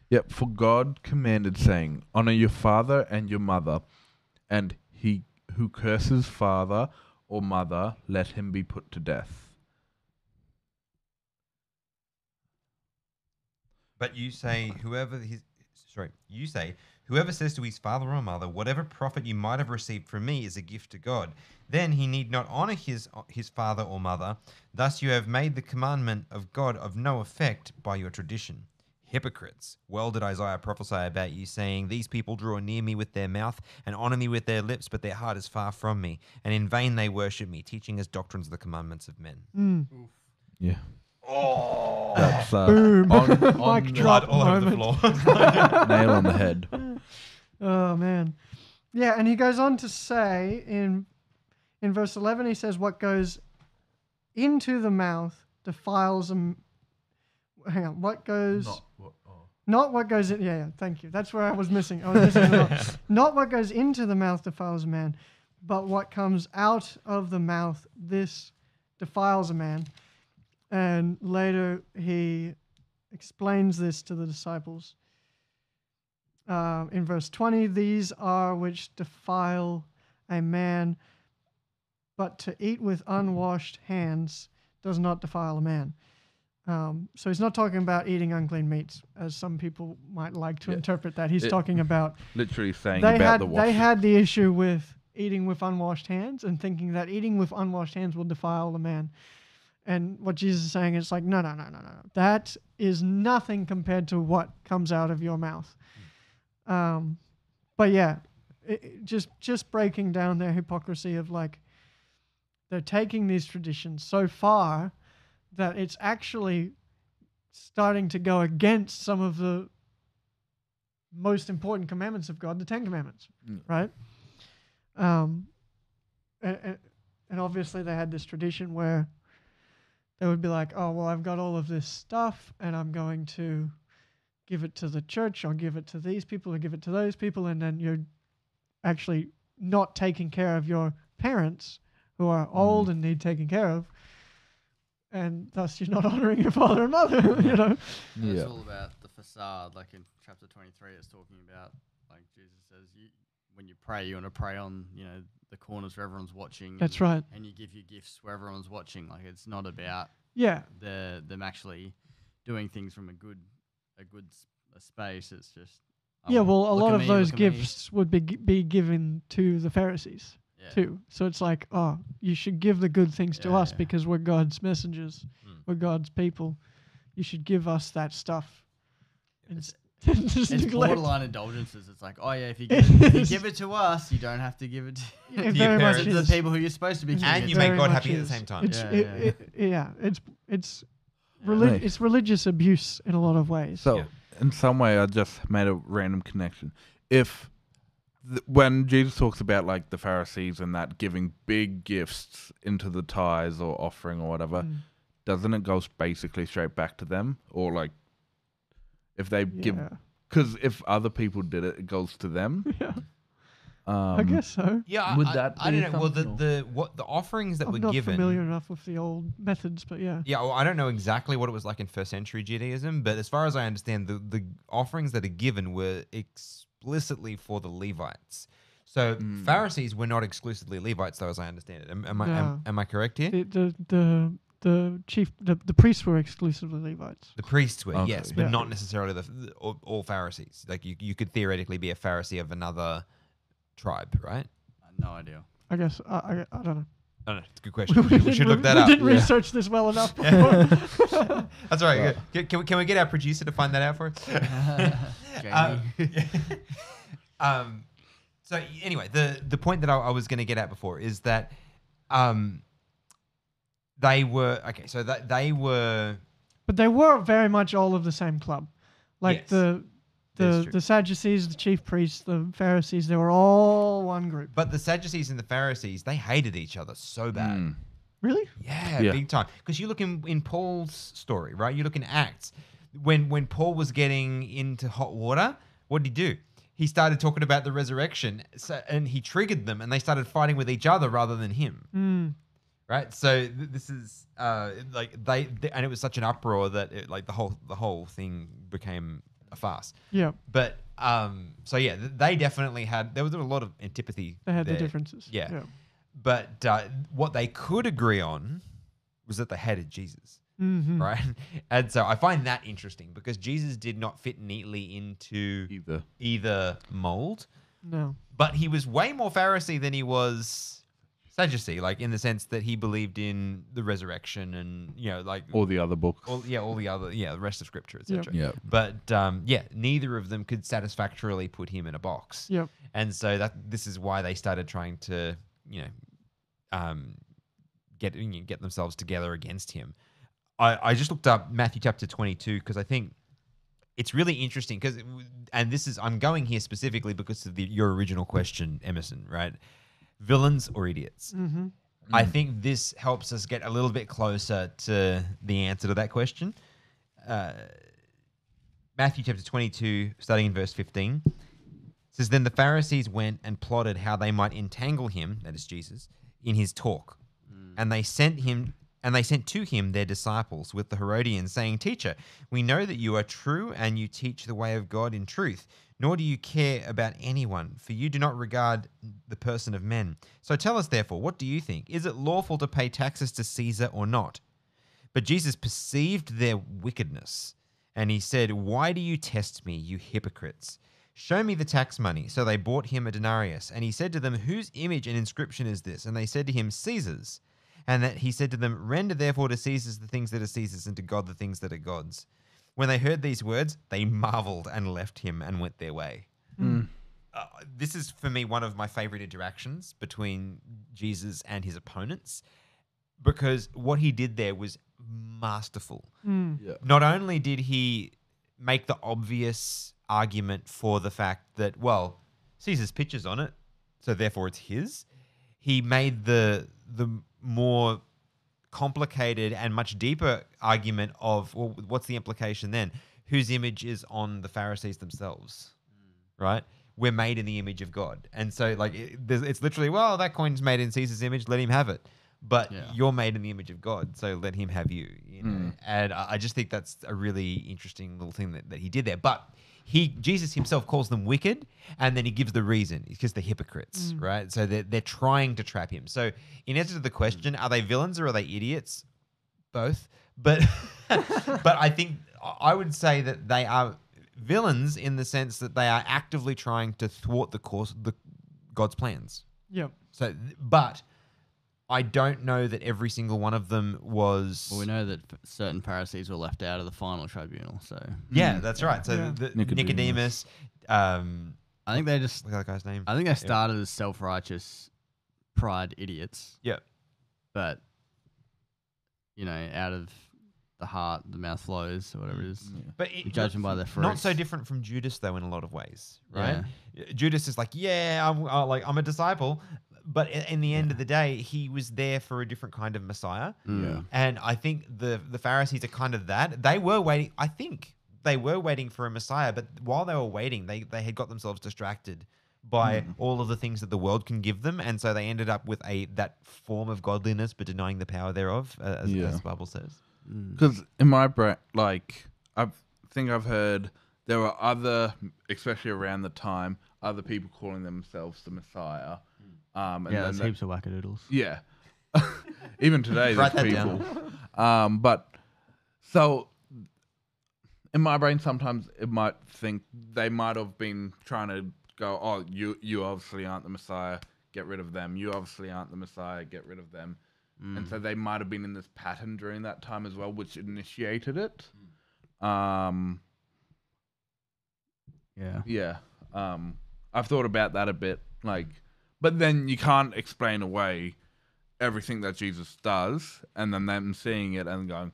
Yep. For God commanded, saying, "Honor your father and your mother, and he who curses father or mother, let him be put to death." But you say whoever says to his father or mother, whatever profit you might have received from me is a gift to God, then he need not honor his father or mother. Thus you have made the commandment of God of no effect by your tradition. Hypocrites! Well did Isaiah prophesy about you, saying, these people draw near me with their mouth and honor me with their lips, but their heart is far from me, and in vain they worship me, teaching as doctrines the commandments of men. Yeah. Oh, That's Boom. on Mic the- drop all over the moment. floor. nail on the head. Oh, man. Yeah, and he goes on to say in verse 11, he says, what goes into the mouth defiles them. Hang on. What goes... Not what goes in... Yeah, thank you. That's where I was missing. Not what goes into the mouth defiles a man, but what comes out of the mouth, this defiles a man. And later he explains this to the disciples. In verse 20, these are which defile a man, but to eat with unwashed hands does not defile a man. So he's not talking about eating unclean meats, as some people might like to interpret that. He's talking about... Literally saying about the washing. They had the issue with eating with unwashed hands and thinking that eating with unwashed hands will defile the man. And what Jesus is saying is like, no. That is nothing compared to what comes out of your mouth. But yeah, just breaking down their hypocrisy of like, they're taking these traditions so far that it's actually starting to go against some of the most important commandments of God, the 10 Commandments, right? And obviously they had this tradition where they would be like, oh, well, I've got all of this stuff and I'm going to give it to the church, I'll give it to these people, or give it to those people, and then you're actually not taking care of your parents who are old and need taking care of, and thus you're not honoring your father and mother, you know? It's all about the facade. Like in chapter 23, it's talking about, like Jesus says, when you pray, you want to pray on, the corners where everyone's watching. That's right. And you give your gifts where everyone's watching. Like it's not about them actually doing things from a good space. It's just a lot of those gifts would be given to the Pharisees too. So it's like, oh, you should give the good things to us because we're God's messengers, we're God's people. You should give us that stuff. It's borderline indulgences. It's like, oh yeah, if you give it to us, you don't have to give it to your parents. The people who you're supposed to be giving and it you to. make God happy at the same time. It's religious abuse in a lot of ways. So in some way, I just made a random connection. If when Jesus talks about like the Pharisees and that giving big gifts into the tithes or offering or whatever, doesn't it go basically straight back to them? Or like if they give, because if other people did it, it goes to them. I guess so. Yeah, Would that I be don't know. Well, something, the offerings that I'm were not given. familiar enough with the old methods, but yeah. Yeah, well, I don't know exactly what it was like in first century Judaism, but as far as I understand, the offerings that are given were explicitly for the Levites. So Pharisees were not exclusively Levites, though, as I understand it. Am I correct here? The priests were exclusively Levites. The priests were, Okay. yes, but not necessarily all Pharisees. Like you could theoretically be a Pharisee of another tribe, right? No idea. I guess I don't know. I don't know. It's a good question. We should look that up. We didn't research this well enough before. That's all right. Can we get our producer to find that out for us? Jamie. So anyway, the point that I was going to get at before is that they were okay. So that they were, but they were very much all of the same club, like Yes. the Sadducees, the chief priests, the Pharisees. They were all one group. but the Sadducees and the Pharisees, they hated each other so bad. Really? Yeah, Yeah. big time. Because you look in Paul's story, right? You look in Acts when Paul was getting into hot water. what did he do? He started talking about the resurrection, and he triggered them, and they started fighting with each other rather than him. Right, so this is like they and it was such an uproar that like the whole thing became a farce. Yeah. But so yeah, they definitely there was a lot of antipathy. They had there. the differences. Yeah. But what they could agree on was that they hated Jesus. Mm-hmm. Right, and so I find that interesting because Jesus did not fit neatly into either mold. No. But he was way more Pharisee than he was Sadducee, like in the sense that he believed in the resurrection and like all the other books. all the other the rest of Scripture, etc. Yeah. But neither of them could satisfactorily put him in a box. Yep. And so this is why they started trying to get themselves together against him. I just looked up Matthew chapter 22 because I think it's really interesting I'm going here specifically because of your original question, Emerson, right? Villains or idiots? Mm-hmm. I think this helps us get a little bit closer to the answer to that question. Matthew chapter 22, starting in verse 15, says, "Then the Pharisees went and plotted how they might entangle him," that is Jesus, "in his talk. And they sent to him their disciples with the Herodians, saying, 'Teacher, we know that you are true and you teach the way of God in truth, nor do you care about anyone, for you do not regard the person of men. So tell us, therefore, what do you think? Is it lawful to pay taxes to Caesar or not?' But Jesus perceived their wickedness, and he said, 'Why do you test me, you hypocrites? Show me the tax money.' So they brought him a denarius, and he said to them, 'Whose image and inscription is this?' And they said to him, 'Caesar's.' And that he said to them, 'Render therefore to Caesar the things that are Caesar's, and to God the things that are God's.' When they heard these words, they marveled and left him and went their way." This is, for me, one of my favorite interactions between Jesus and his opponents, because what he did there was masterful. Yeah. Not only did he make the obvious argument for the fact that, well, Caesar's picture's on it, so therefore it's his, he made the more complicated and much deeper argument of, well, what's the implication then? Whose image is on the Pharisees themselves, right? We're made in the image of God. And so like it's literally, well, that coin's made in Caesar's image, let him have it. But you're made in the image of God, so let him have you. Know? And I just think that's a really interesting little thing that he did there. But Jesus himself calls them wicked, and then he gives the reason. It's because they're hypocrites, right? So they're trying to trap him. So in answer to the question, are they villains or are they idiots? Both. But but I think I would say that they are villains in the sense that they are actively trying to thwart the course of God's plans. Yep. So, but I don't know that every single one of them was. Well, we know that certain Pharisees were left out of the final tribunal. So yeah, that's right. So Yeah. Nicodemus. I think they just. What's that guy's name? I think they started as self-righteous pride idiots. Yeah. But out of the heart, the mouth flows, or whatever it is. But You judge them by their fruits. Not so different from Judas, though, in a lot of ways, right? Judas is like, I'm a disciple, but in the end of the day, he was there for a different kind of Messiah. Yeah. And I think the Pharisees are kind of that. They were waiting. I think they were waiting for a Messiah, but while they were waiting, they had got themselves distracted by all of the things that the world can give them, and so they ended up with that form of godliness, but denying the power thereof, as the Bible says. Because in my brain, like, I think I've heard there were other, especially around the time, other people calling themselves the Messiah. And there's heaps of wackadoodles. Yeah. Even today, there's Write that people. down. But so in my brain, sometimes it might think they might have been trying to go, "Oh, you obviously aren't the Messiah. Get rid of them. You obviously aren't the Messiah. Get rid of them." And so they might have been in this pattern during that time as well, which initiated it. Yeah. I've thought about that a bit, like, but then you can't explain away everything that Jesus does, and then them seeing it and going,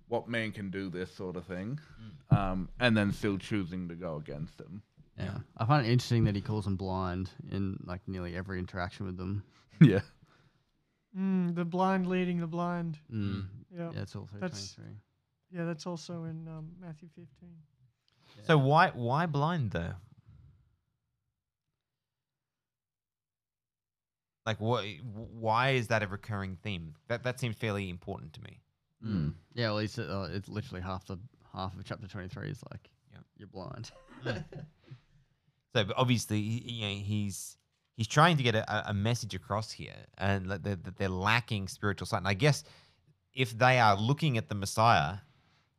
"What man can do this?" sort of thing, and then still choosing to go against him. Yeah. I find it interesting that he calls them blind in like nearly every interaction with them. Yeah. The blind leading the blind. Yeah, Yeah. it's all through That's- 23. Yeah, that's also in Matthew 15. So why blind though? Like, why is that a recurring theme? That seems fairly important to me. Yeah, well, it's literally half of chapter 23 is like, you're blind. So, but obviously, he's trying to get a message across here, and that they're lacking spiritual sight. And I guess if they are looking at the Messiah,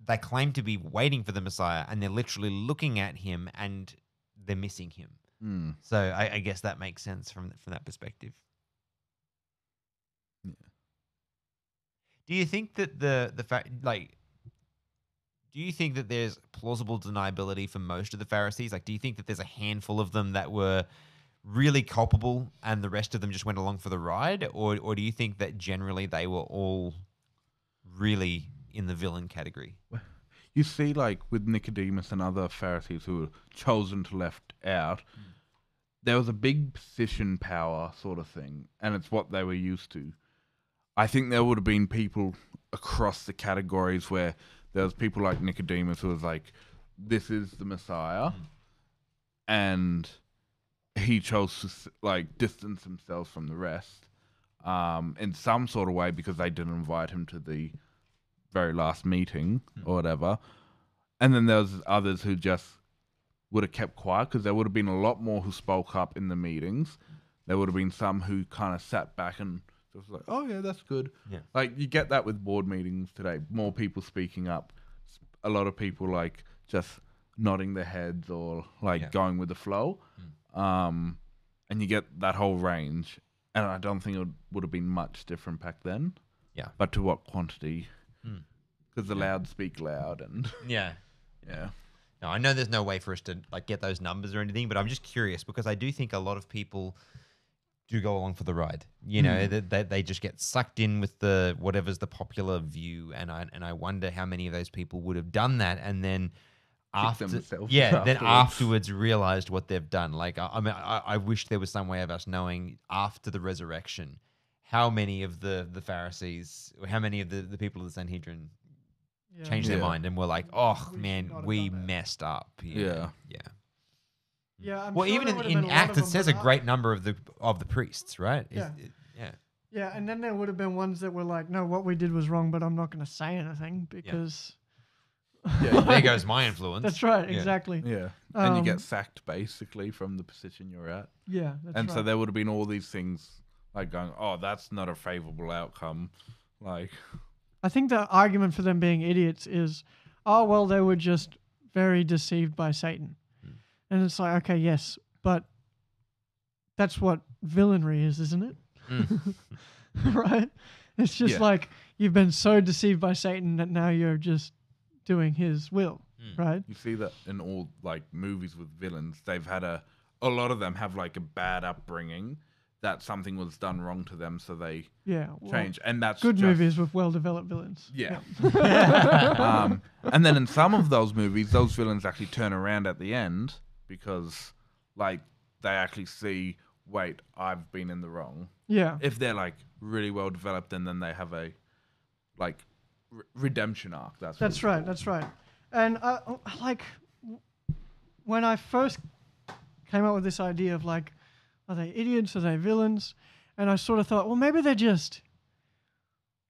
they claim to be waiting for the Messiah, and they're literally looking at him, and they're missing him. So I guess that makes sense from that perspective. Yeah. Do you think that the fact, like, do you think that there's plausible deniability for most of the Pharisees? Like, do you think that there's a handful of them that were really culpable and the rest of them just went along for the ride? Or do you think that generally they were all really in the villain category? You see, like, with Nicodemus and other Pharisees who were chosen to left out, there was a big position power sort of thing, and it's what they were used to. I think there would have been people across the categories where there was people like Nicodemus who was like, this is the Messiah, and he chose to like distance himself from the rest in some sort of way because they didn't invite him to the very last meeting or whatever. And then there was others who just would have kept quiet because there would have been a lot more who spoke up in the meetings. There would have been some who kind of sat back and just like, oh yeah, that's good. Yeah. Like you get that with board meetings today. More people speaking up. A lot of people like just nodding their heads or like going with the flow. And you get that whole range. And I don't think it would have been much different back then. Yeah. But to what quantity? Because the loud speak loud and Yeah. yeah. No, I know there's no way for us to like get those numbers or anything, but I'm just curious because I do think a lot of people do go along for the ride. You know, that they just get sucked in with the whatever's the popular view, and I wonder how many of those people would have done that and then afterwards realized what they've done. Like I mean, I wish there was some way of us knowing after the resurrection how many of the Pharisees, or how many of the people of the Sanhedrin changed their mind and were like, oh man, we messed up. Yeah. Yeah. I'm Well, sure even there would have in been a lot Acts, of it them says a that great number of the priests, right? Yeah. Yeah. Yeah, and then there would have been ones that were like, no, what we did was wrong, but I'm not going to say anything because. Yeah, there goes my influence. That's right, exactly. Yeah. And you get sacked basically from the position you're at. Yeah, that's And right. so there would have been all these things like going, oh, that's not a favorable outcome. Like, I think the argument for them being idiots is, oh, well, they were just very deceived by Satan. And it's like, okay, yes, but that's what villainry is, isn't it? Right? It's just like you've been so deceived by Satan that now you're just doing his will, right? you see that in all like movies with villains, they've had a lot of them have like a bad upbringing that something was done wrong to them, so they change. And that's good just, movies with well-developed villains. Yeah. And then in some of those movies, those villains actually turn around at the end because like they actually see, wait, I've been in the wrong. Yeah. If they're like really well developed, and then they have a like redemption arc. That's right. That's right. And like when I first came up with this idea of like, are they idiots? Are they villains? And I sort of thought, well, maybe they're just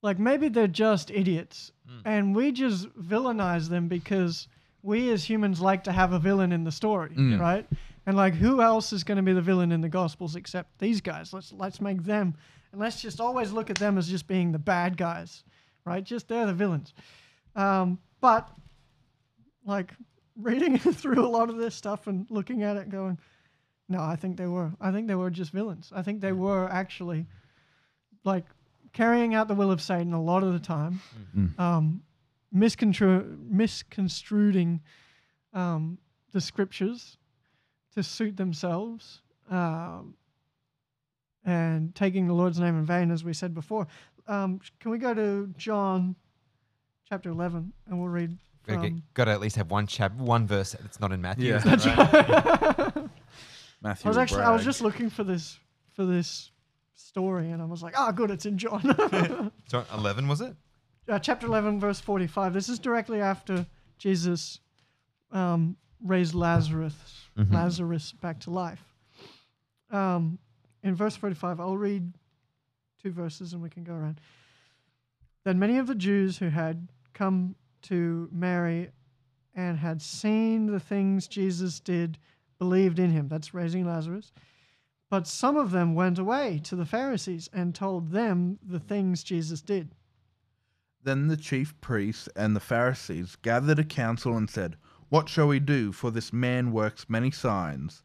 idiots, and we just villainize them because we as humans like to have a villain in the story, right? And like, who else is going to be the villain in the Gospels except these guys? Let's make them, and let's just always look at them as just being the bad guys, right? Just they're the villains. But like reading through a lot of this stuff and looking at it, going, no, I think they were just villains. I think they were actually like carrying out the will of Satan a lot of the time, misconstruing the scriptures to suit themselves, and taking the Lord's name in vain, as we said before. Can we go to John chapter 11 and we'll read from... Got to at least have one verse that's not in Matthew. Yeah. That's right. Matthew I was just looking for this story, and I was like, oh, good, it's in John. So 11 was it? Chapter 11, verse 45. This is directly after Jesus raised Lazarus back to life. And in verse 45, I'll read 2 verses and we can go around. Then many of the Jews who had come to Mary and had seen the things Jesus did believed in him. That's raising Lazarus. But some of them went away to the Pharisees and told them the things Jesus did. Then the chief priests and the Pharisees gathered a council and said, "What shall we do? For this man works many signs.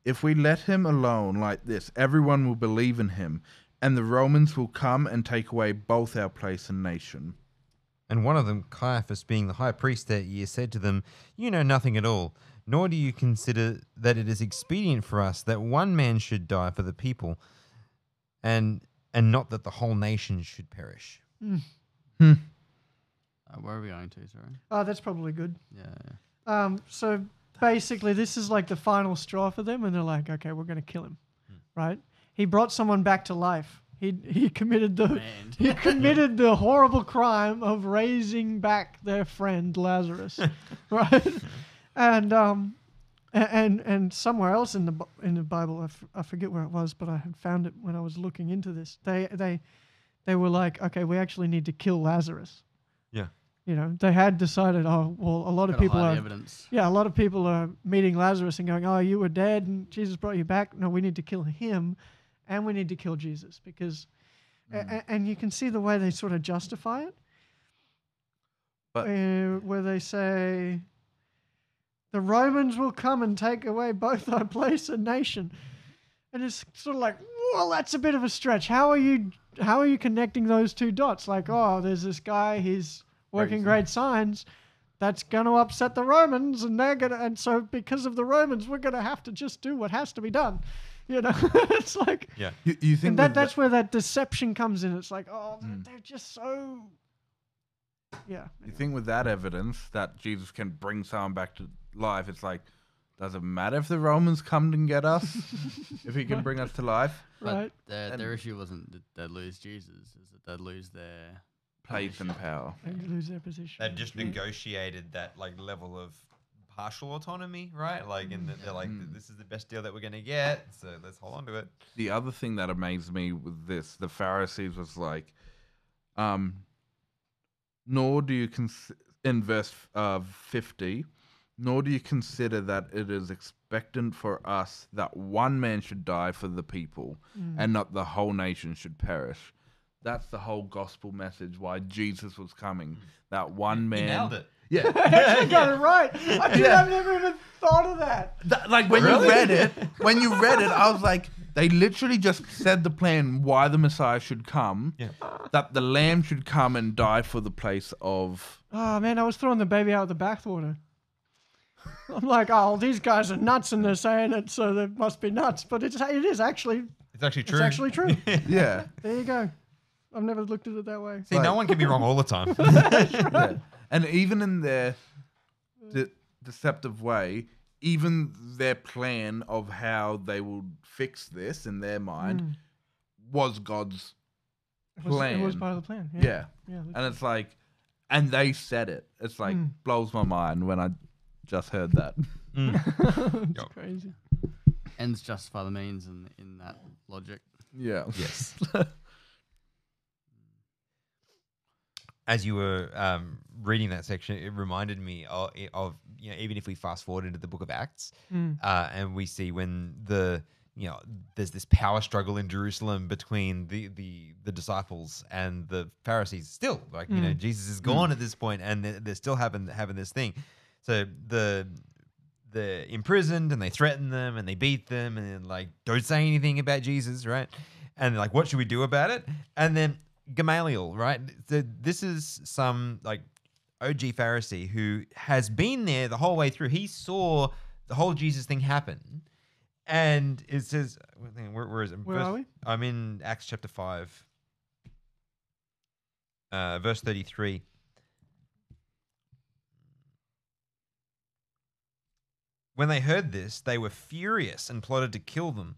If we let him alone like this, everyone will believe in him, and the Romans will come and take away both our place and nation." And one of them, Caiaphas, being the high priest that year, said to them, "You know nothing at all, nor do you consider that it is expedient for us that one man should die for the people, and not that the whole nation should perish." Where are we going to? Sorry. Oh, that's probably good. Yeah. So basically, this is like the final straw for them, and they're like, okay, we're going to kill him, right? He brought someone back to life. He committed the horrible crime of raising back their friend Lazarus, right? And somewhere else in the Bible, I forget where it was, but I had found it when I was looking into this. They were like, okay, we actually need to kill Lazarus. Yeah. You know, they had decided, oh, well, a lot of people are evidence. Yeah, a lot of people are meeting Lazarus and going, oh, you were dead and Jesus brought you back. No, we need to kill him and we need to kill Jesus because, and you can see the way they sort of justify it. But where they say, the Romans will come and take away both our place and nation. And it's sort of like, well, that's a bit of a stretch. How are you connecting those two dots? Like, oh, there's this guy, he's working great signs. That's going to upset the Romans, and so because of the Romans, we're going to have to just do what has to be done. You know, it's like, yeah. You think and that's where that deception comes in. It's like, oh, they're just so, yeah. You think with that evidence that Jesus can bring someone back to life, it's like, does it matter if the Romans come and get us? If he can bring us to life? Right. But their issue wasn't that they'd lose Jesus, is that they'd lose their Place and power. They lose their position. They've just negotiated that like level of partial autonomy, right? Like, and they're like, this is the best deal that we're gonna get, so let's hold on to it. The other thing that amazed me with this, the Pharisees was like, nor do you in verse 50, nor do you consider that it is expectant for us that one man should die for the people, and not the whole nation should perish. That's the whole gospel message, why Jesus was coming. That one man. He nailed it. Yeah. I got it right. I've never even thought of that. Like when you read it, I was like, they literally just said the plan why the Messiah should come. Yeah. That the Lamb should come and die for the place of. Oh man, I was throwing the baby out with the bathwater. I'm like, oh, these guys are nuts, and they're saying it, so they must be nuts. But it is actually. It's actually true. It's actually true. Yeah. There you go. I've never looked at it that way. See, no one can be wrong all the time. Yeah. And even in their deceptive way, even their plan of how they would fix this in their mind was God's plan. It was part of the plan. Yeah. Yeah. And it's like, and they said it. It's like, blows my mind when I just heard that. It's crazy. ends justify the means in that logic. Yeah. Yes. As you were reading that section, it reminded me of you know, even if we fast forward into the book of Acts, and we see when there's this power struggle in Jerusalem between the disciples and the Pharisees. Still, like you know, Jesus is gone at this point, and they're still having this thing. So they're imprisoned, and they threaten them, and they beat them, and then like don't say anything about Jesus, right? And they're like, what should we do about it? And then Gamaliel, right? This is some like OG Pharisee who has been there the whole way through. He saw the whole Jesus thing happen. And it says, where is it? Where are we? I'm in Acts chapter 5, verse 33. When they heard this, they were furious and plotted to kill them.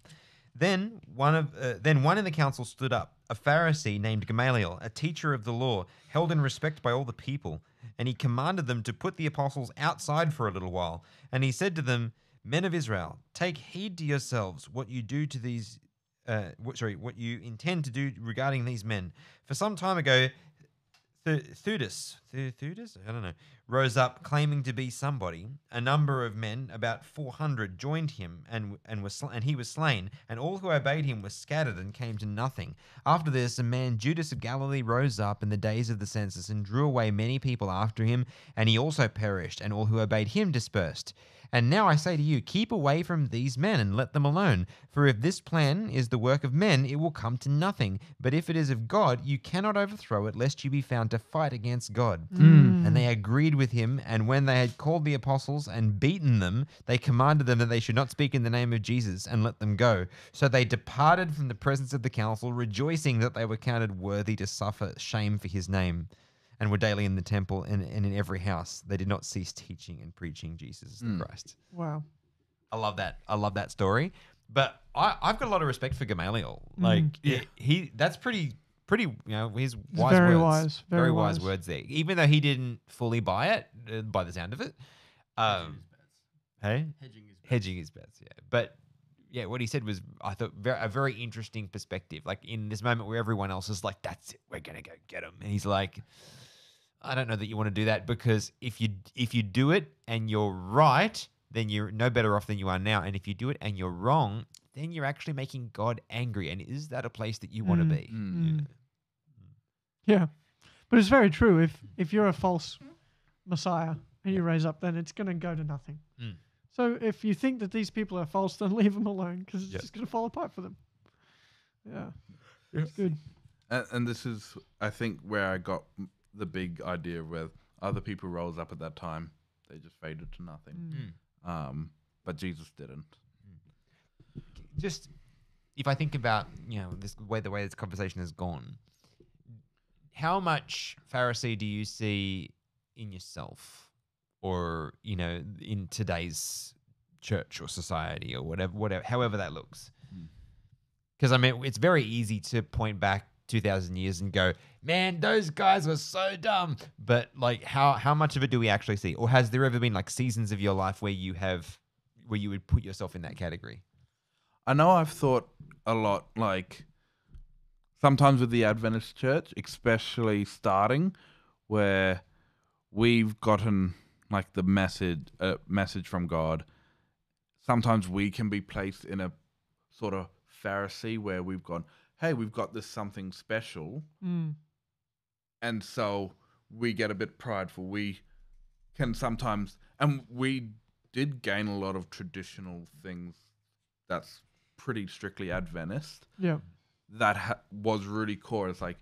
Then one in the council stood up, a Pharisee named Gamaliel, a teacher of the law, held in respect by all the people, and he commanded them to put the apostles outside for a little while. And he said to them, "Men of Israel, take heed to yourselves what you do to these what you intend to do regarding these men. For some time ago, Theudas, I don't know, rose up claiming to be somebody. A number of men, about 400, joined him and he was slain, and all who obeyed him were scattered and came to nothing. After this, a man, Judas of Galilee, rose up in the days of the census and drew away many people after him, and he also perished, and all who obeyed him dispersed. And now I say to you, keep away from these men and let them alone. For if this plan is the work of men, it will come to nothing. But if it is of God, you cannot overthrow it, lest you be found to fight against God. And they agreed with him. And when they had called the apostles and beaten them, they commanded them that they should not speak in the name of Jesus, and let them go. So they departed from the presence of the council, rejoicing that they were counted worthy to suffer shame for his name, and were daily in the temple and in every house. They did not cease teaching and preaching Jesus the Christ. Wow. I love that. I love that story. But I've got a lot of respect for Gamaliel. Like that's pretty. You know, his wise very words, wise, very wise words there. Even though he didn't fully buy it, by the sound of it. Hey, hedging his bets. Yeah, but yeah, what he said was, I thought, a very interesting perspective. Like in this moment where everyone else is like, "That's it, we're gonna go get him," and he's like, I don't know that you want to do that, because if you do it and you're right, then you're no better off than you are now. And if you do it and you're wrong, then you're actually making God angry. And is that a place that you want to be? Yeah. But it's very true. If you're a false Messiah and you raise up, then it's going to go to nothing. So if you think that these people are false, then leave them alone, because it's just going to fall apart for them. Yeah. It's good. And this is, I think, where I got the big idea where other people rose up at that time. They just faded to nothing. But Jesus didn't. Just if I think about, you know, the way this conversation has gone, how much Pharisee do you see in yourself, or, you know, in today's church or society or whatever, however that looks? Because I mean, it's very easy to point back 2,000 years and go, man, those guys were so dumb. But like, how much of it do we actually see? Or has there ever been like seasons of your life where you would put yourself in that category? I know I've thought a lot, like sometimes with the Adventist church, especially starting, where we've gotten like the message from God. Sometimes we can be placed in a sort of Pharisee where we've gone, hey, we've got this something special. And so we get a bit prideful. We can sometimes, and we did gain a lot of traditional things that's pretty strictly Adventist. Yeah. That was really core. It's like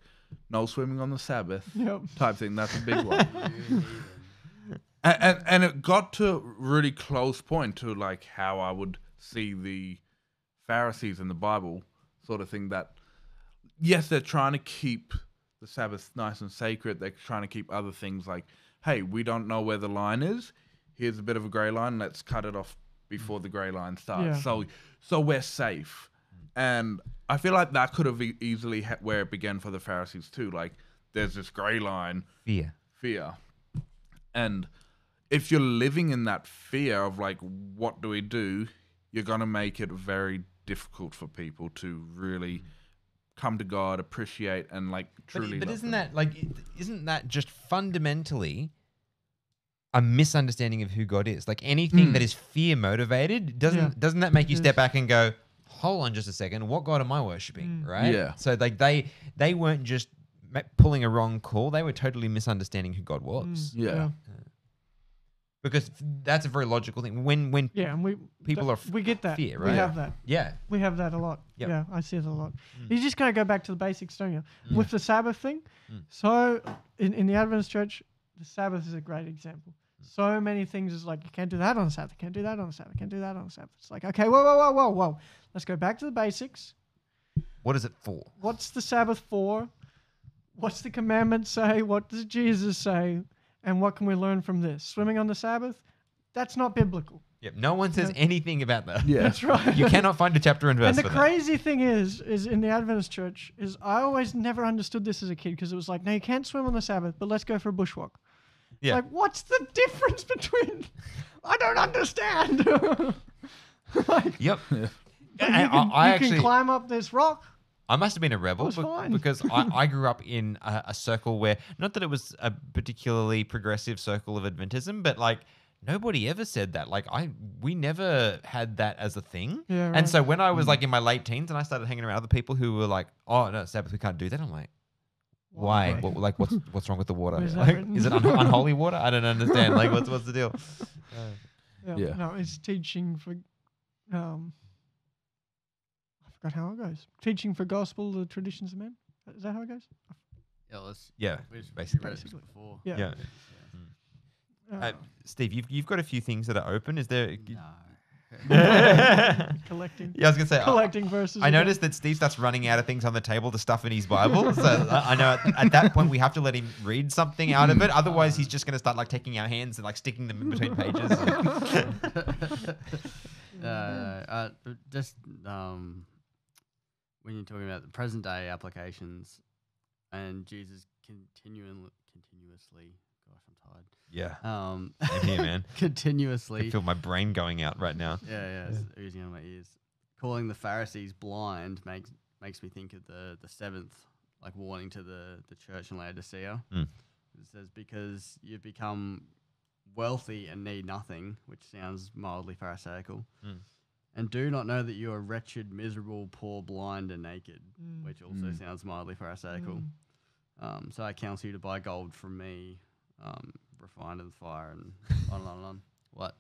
no swimming on the Sabbath type thing. That's a big one. And it got to a really close point to like how I would see the Pharisees in the Bible sort of thing, that yes, they're trying to keep the Sabbath nice and sacred. They're trying to keep other things like, hey, we don't know where the line is. Here's a bit of a grey line. Let's cut it off before the grey line starts. Yeah. So we're safe. And I feel like that could have easily where it began for the Pharisees too. Like there's this grey line. Fear. And if you're living in that fear of like, what do we do? You're going to make it very difficult for people to really come to God, appreciate, and like truly. But isn't that just fundamentally a misunderstanding of who God is? Like anything that is fear motivated, doesn't that make you step back and go, hold on just a second, what God am I worshipping? Right? Yeah. So like they weren't just pulling a wrong call; they were totally misunderstanding who God was. Yeah. Because that's a very logical thing. When people we get that. Fear, right? We have that. Yeah. We have that a lot. Yep. Yeah, I see it a lot. You just gotta go back to the basics, don't you? With the Sabbath thing. So in the Adventist church, the Sabbath is a great example. So many things is like, you can't do that on the Sabbath, can't do that on the Sabbath, can't do that on the Sabbath. It's like, okay, whoa. Let's go back to the basics. What is it for? What's the Sabbath for? What's the commandment say? What does Jesus say? And what can we learn from this? Swimming on the Sabbath? That's not biblical. Yep. No one says anything about that. Yeah. That's right. You cannot find a chapter and verse And the for crazy thing is in the Adventist church, is I always never understood this as a kid, because it was like, no, you can't swim on the Sabbath, but let's go for a bushwalk. Yeah. Like, what's the difference between... I don't understand. Yep. But And you can, I you actually- can climb up this rock. I must have been a rebel was fine. because I grew up in a circle where, not that it was a particularly progressive circle of Adventism, but like nobody ever said that. Like we never had that as a thing. Yeah, And right. so when I was like in my late teens and I started hanging around with other people who were like, "Oh no, Sabbath, we can't do that," I'm like, why? Why? What's wrong with the water? Where's that Like, written? is it unholy water? I don't understand. Like, what's the deal? Yeah. No, it's teaching for. I forgot how it goes. Teaching for gospel, the traditions of men. Is that how it goes? Yeah, let's. Yeah, We just basically. read it just before. Yeah. Yeah. Uh, Steve, you've got a few things that are open. Is there? collecting. Yeah, I was gonna say. Collecting verses. I again. noticed that Steve starts running out of things on the table to stuff in his Bible. So I know at that point we have to let him read something out of it. Otherwise, he's just going to start like taking our hands and like sticking them in between pages. Just when you're talking about the present day applications and Jesus continuously, gosh, I'm tired. Yeah. Um, Same here, man. I continuously. can feel my brain going out right now. Yeah, it's oozing out of my ears. Calling the Pharisees blind makes me think of the seventh like warning to the church in Laodicea. Mm. It says, because you've become wealthy and need nothing, which sounds mildly pharisaical, and do not know that you are wretched, miserable, poor, blind, and naked, which also sounds mildly pharisaical. So I counsel you to buy gold from me, refined in the fire, and on and on and on. What?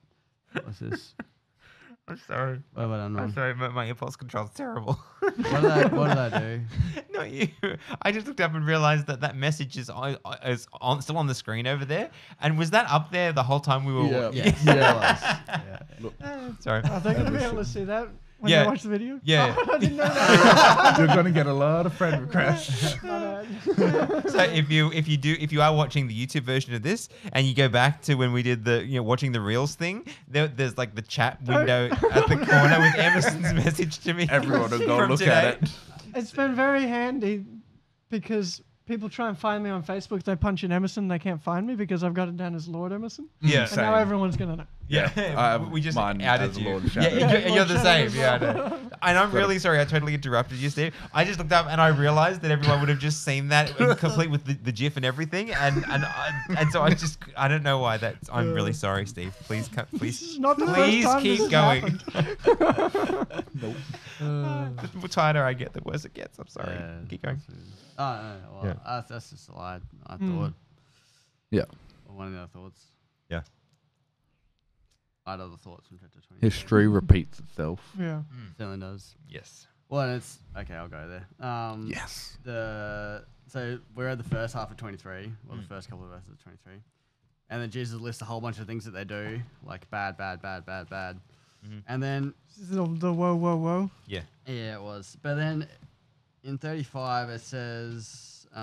What's this? I'm sorry. What have I done wrong? I'm sorry, but my impulse control's terrible. What did I do? Not you. I just looked up and realized that message is still on the screen over there. And was that up there the whole time we were? Yeah. Yes. Yeah. Sorry. I think I'll be able to see that when Yeah. you watch the video. Yeah. I didn't know that. You're gonna get a lot of friend requests. My bad. So if you are watching the YouTube version of this and you go back to when we did the watching the Reels thing, there's like the chat window at the corner with Emerson's message to me. Everyone will go from look today. at it. It's been very handy because people try and find me on Facebook. They punch in Emerson, they can't find me because I've got it down as Lord Emerson. Yeah. And now everyone's gonna know. Yeah, we just mine added as you. Lord Yeah, Shadow. you're Lord the Shadow same. as Yeah, I well. know. And I'm really sorry. I totally interrupted you, Steve. I just looked up and I realized that everyone would have just seen that complete with the GIF and everything, and so I don't know why that's. I'm really sorry, Steve. Please, This is not the please first time keep this has going. happened. The more tighter I get, the worse it gets. I'm sorry. Yeah, Keep going. Oh, no. Well, Yeah. that's just a lie. I thought. Yeah. Or one of the other thoughts. Yeah. I had other thoughts from chapter 20. History repeats itself. Yeah. Certainly does. Yes. Well, and it's okay. I'll go there. Yes. So we're at the first half of 23, well, the first couple of verses of 23, and then Jesus lists a whole bunch of things that they do, like bad, and then This is the whoa. Yeah. yeah, it was. But then in 35 it says, so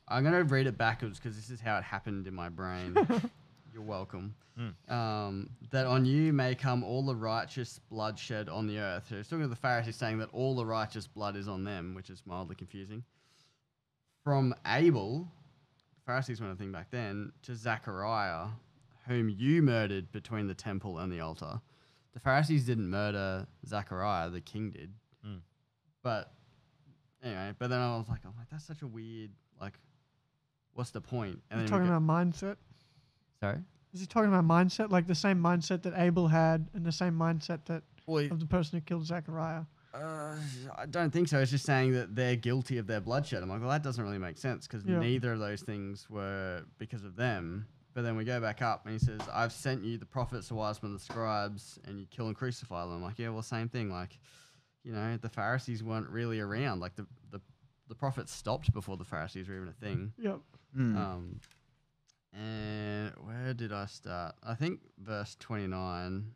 I'm gonna read it backwards because this is how it happened in my brain. You're welcome. That on you may come all the righteous bloodshed on the earth. So it's talking to the Pharisees saying that all the righteous blood is on them, which is mildly confusing. From Abel, the Pharisees went a thing back then, to Zechariah, whom you murdered between the temple and the altar. The Pharisees didn't murder Zechariah, the king did. But anyway, but then I was like, that's such a weird, like, what's the point? And You're then talking about mindset. sorry? Is he talking about mindset, like the same mindset that Abel had, and the same mindset that of the person who killed Zechariah? I don't think so. It's just saying that they're guilty of their bloodshed. I'm like, well, that doesn't really make sense because neither of those things were because of them. But then we go back up and he says, I've sent you the prophets, the wise men, the scribes, and you kill and crucify them. I'm like, yeah, well, same thing. Like, the Pharisees weren't really around. Like the prophets stopped before the Pharisees were even a thing. Yep. And where did I start? I think verse 29.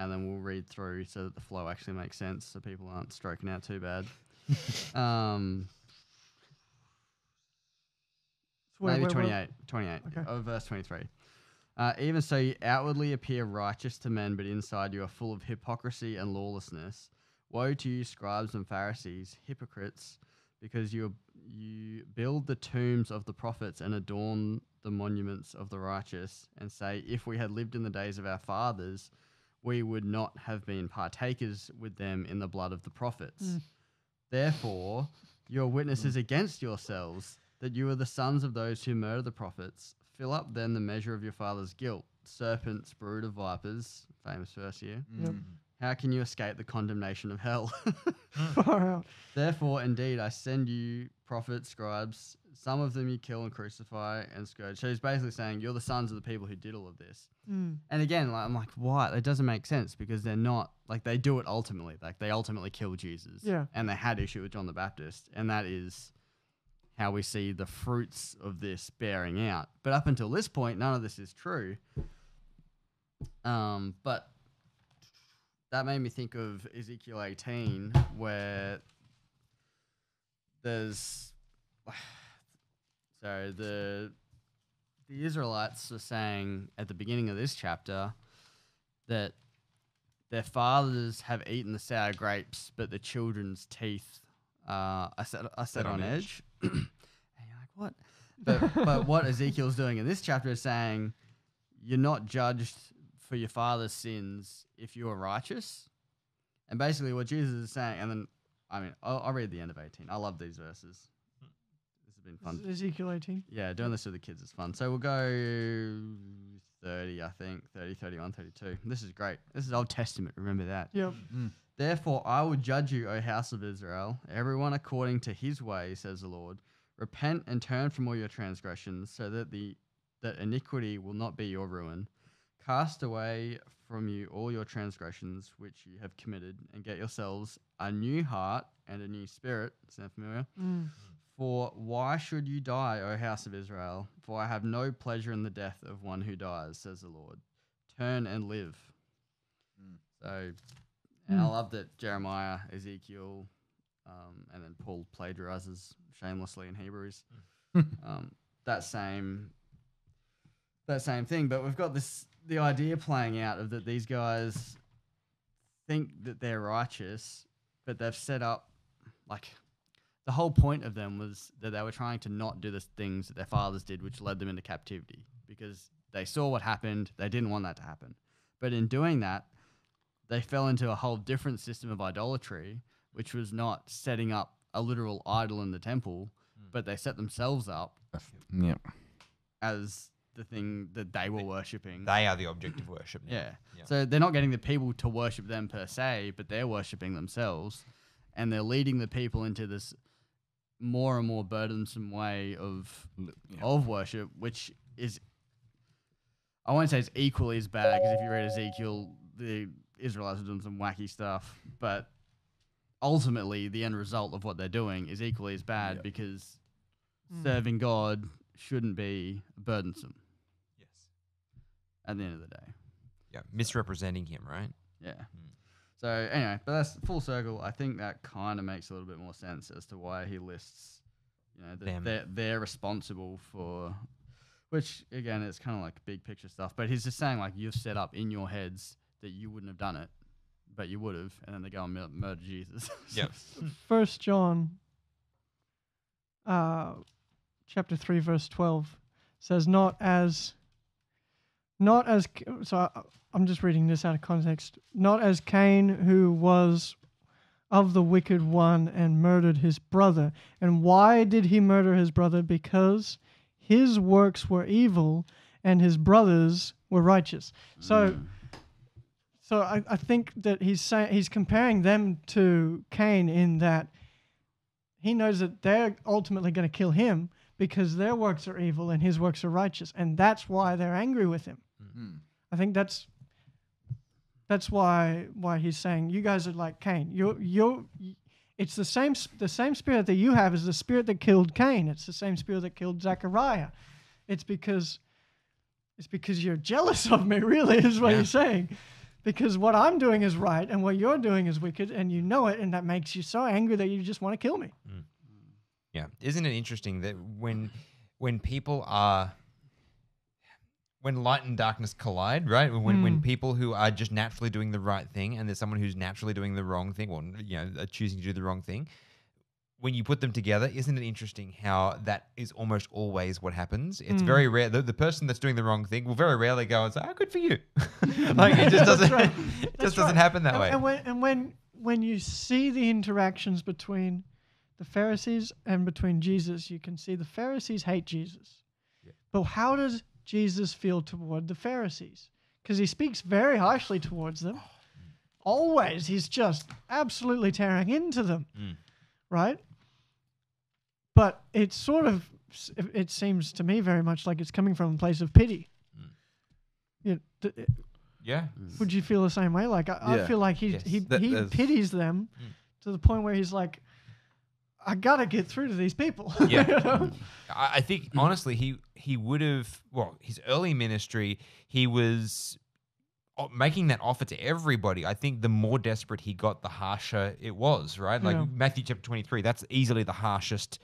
And then we'll read through so that the flow actually makes sense so people aren't stroking out too bad. Maybe 28. Okay. Verse 23. Even so, you outwardly appear righteous to men, but inside you are full of hypocrisy and lawlessness. Woe to you, scribes and Pharisees, hypocrites, because you build the tombs of the prophets and adorn the monuments of the righteous, and say, if we had lived in the days of our fathers, we would not have been partakers with them in the blood of the prophets. Therefore, you are witnesses against yourselves that you are the sons of those who murder the prophets. Fill up then the measure of your father's guilt. Serpents, brood of vipers, famous verse here. Yep. How can you escape the condemnation of hell? Far out. Therefore, indeed, I send you prophets, scribes. Some of them you kill and crucify and scourge. So he's basically saying you're the sons of the people who did all of this. And again, I'm like, why? It doesn't make sense because they're not, like, they do it ultimately. Like, they ultimately kill Jesus. Yeah. And they had issue with John the Baptist. And that is how we see the fruits of this bearing out. But up until this point, none of this is true. But that made me think of Ezekiel 18, where there's so the Israelites are saying at the beginning of this chapter that their fathers have eaten the sour grapes, but the children's teeth are set on edge. And you're like, what? But what Ezekiel's doing in this chapter is saying, you're not judged for your father's sins if you are righteous. And basically what Jesus is saying, and then, I mean, I'll read the end of 18. I love these verses. This has been fun. Ezekiel 18. Yeah, doing this with the kids is fun. So we'll go 30, I think, 30, 31, 32. This is great. This is Old Testament. Remember that. Yep. Therefore, I will judge you, O house of Israel, everyone according to his way, says the Lord. Repent and turn from all your transgressions, so that that iniquity will not be your ruin. Cast away from you all your transgressions which you have committed, and get yourselves a new heart and a new spirit. Sound familiar? For why should you die, O house of Israel? For I have no pleasure in the death of one who dies, says the Lord. Turn and live. So, and I love that Jeremiah, Ezekiel, and then Paul plagiarizes shamelessly in Hebrews. That same thing, but we've got the idea playing out of that these guys think that they're righteous, but they've set up, like, the whole point of them was that they were trying to not do the things that their fathers did, which led them into captivity, because they saw what happened. They didn't want that to happen. But in doing that, they fell into a whole different system of idolatry, which was not setting up a literal idol in the temple, but they set themselves up as the thing that they were worshipping. They are the object of worship now. Yeah. So they're not getting the people to worship them per se, but they're worshipping themselves, and they're leading the people into this more and more burdensome way of worship, which is, I won't say it's equally as bad, because if you read Ezekiel, the Israelites are doing some wacky stuff, but ultimately the end result of what they're doing is equally as bad, because serving God shouldn't be burdensome. Yes. At the end of the day. Yeah. Misrepresenting him, right? Yeah. So anyway, but that's full circle. I think that kind of makes a little bit more sense as to why he lists, they're responsible for, which again, it's kind of like big picture stuff, but he's just saying, like, you've set up in your heads that you wouldn't have done it, but you would have, and then they go and murder Jesus. Yep. 1 John chapter 3 verse 12 says, so I'm just reading this out of context, not as Cain, who was of the wicked one and murdered his brother. And why did he murder his brother? Because his works were evil and his brothers were righteous. So I think that he's comparing them to Cain in that he knows that they're ultimately going to kill him because their works are evil and his works are righteous, and that's why they're angry with him. I think that's why he's saying you guys are like Cain. It's the same spirit that you have is the spirit that killed Cain. It's the same spirit that killed Zechariah. It's because you're jealous of me, really, is what he's saying. Because what I'm doing is right and what you're doing is wicked, and you know it, and that makes you so angry that you just want to kill me. Yeah. Isn't it interesting that when people are, when light and darkness collide, right? When people who are just naturally doing the right thing and there's someone who's naturally doing the wrong thing, or choosing to do the wrong thing, when you put them together, isn't it interesting how that is almost always what happens? It's very rare. The person that's doing the wrong thing will very rarely go and say, "Oh, good for you." Like it just doesn't. right. It That's just doesn't right. happen that way. And when you see the interactions between the Pharisees and between Jesus, you can see the Pharisees hate Jesus. Yeah. But how does Jesus feel toward the Pharisees? Because he speaks very harshly towards them. Always, he's just absolutely tearing into them, right? But it's sort of, it seems to me very much like it's coming from a place of pity. Yeah. Would you feel the same way? Like I Yeah. feel like he There's- pities them to the point where he's like, I gotta get through to these people. Yeah. You know? I think honestly, he would have. Well, his early ministry, he was making that offer to everybody. I think the more desperate he got, the harsher it was. Right, like Yeah. Matthew chapter 23. That's easily the harshest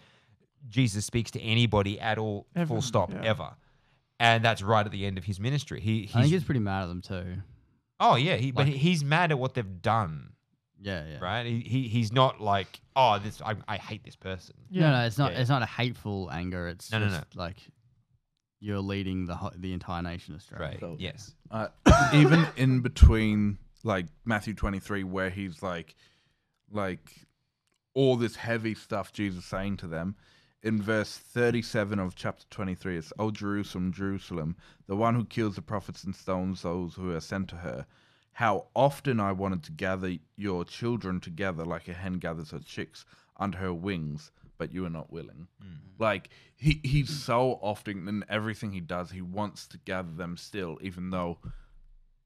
Jesus speaks to anybody at all. Ever, Full stop. yeah. Ever. And that's right at the end of his ministry. I think He's he's pretty mad at them too. oh yeah, but like- he's mad at what they've done. Yeah, yeah. Right? He's not like, oh, this I hate this person. No, no, it's not. Yeah. It's not a hateful anger. It's No, no, just like you're leading the entire nation astray. Right. So- Yes. Even in between, like Matthew 23, where he's like all this heavy stuff Jesus saying to them. In verse 37 of chapter 23, it's, "O Jerusalem, Jerusalem, the one who kills the prophets and stones those who are sent to her. How often I wanted to gather your children together like a hen gathers her chicks under her wings, but you are not willing." Like, he's so often, in everything he does, he wants to gather them still, even though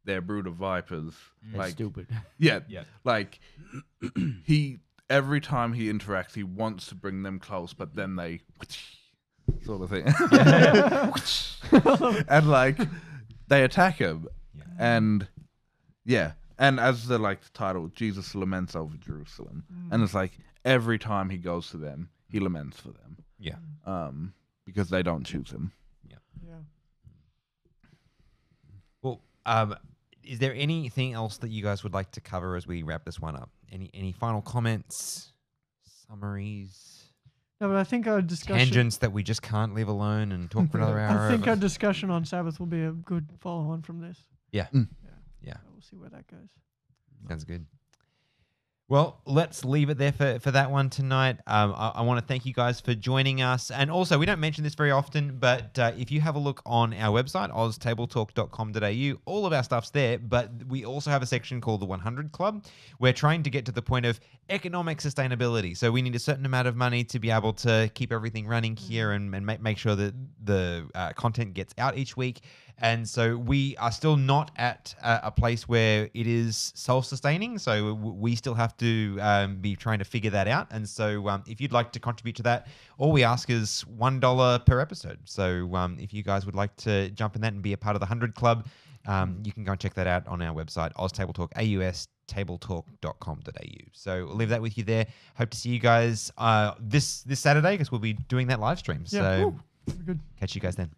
they're brood of vipers. It's Like, stupid. yeah, Yeah. like every time he interacts, he wants to bring them close, but then they sort of thing, and like they attack him, Yeah. and yeah, and as the title, Jesus laments over Jerusalem, and it's like every time he goes to them, he laments for them, Yeah. because they don't choose him. Yeah. Well, is there anything else that you guys would like to cover as we wrap this one up? Any final comments, summaries, No, but I think our discussion. tangents that we just can't leave alone and talk for another hour? I think over? our discussion on Sabbath will be a good follow-on from this. Yeah. Mm. Yeah. We'll see where that goes. Sounds good. Well, let's leave it there for that one tonight. I want to thank you guys for joining us. And also, we don't mention this very often, but if you have a look on our website, AusTableTalk.com.au, all of our stuff's there. But we also have a section called the 100 Club. We're trying to get to the point of economic sustainability. So we need a certain amount of money to be able to keep everything running here and make sure that the content gets out each week. And so we are still not at a place where it is self-sustaining. So we still have to be trying to figure that out. And so if you'd like to contribute to that, all we ask is $1 per episode. So if you guys would like to jump in that and be a part of the 100 Club, you can go and check that out on our website, AusTableTalk, AusTableTalk.com.au. So we'll leave that with you there. Hope to see you guys this Saturday because we'll be doing that live stream. Yeah. So Woo. Good. catch you guys then.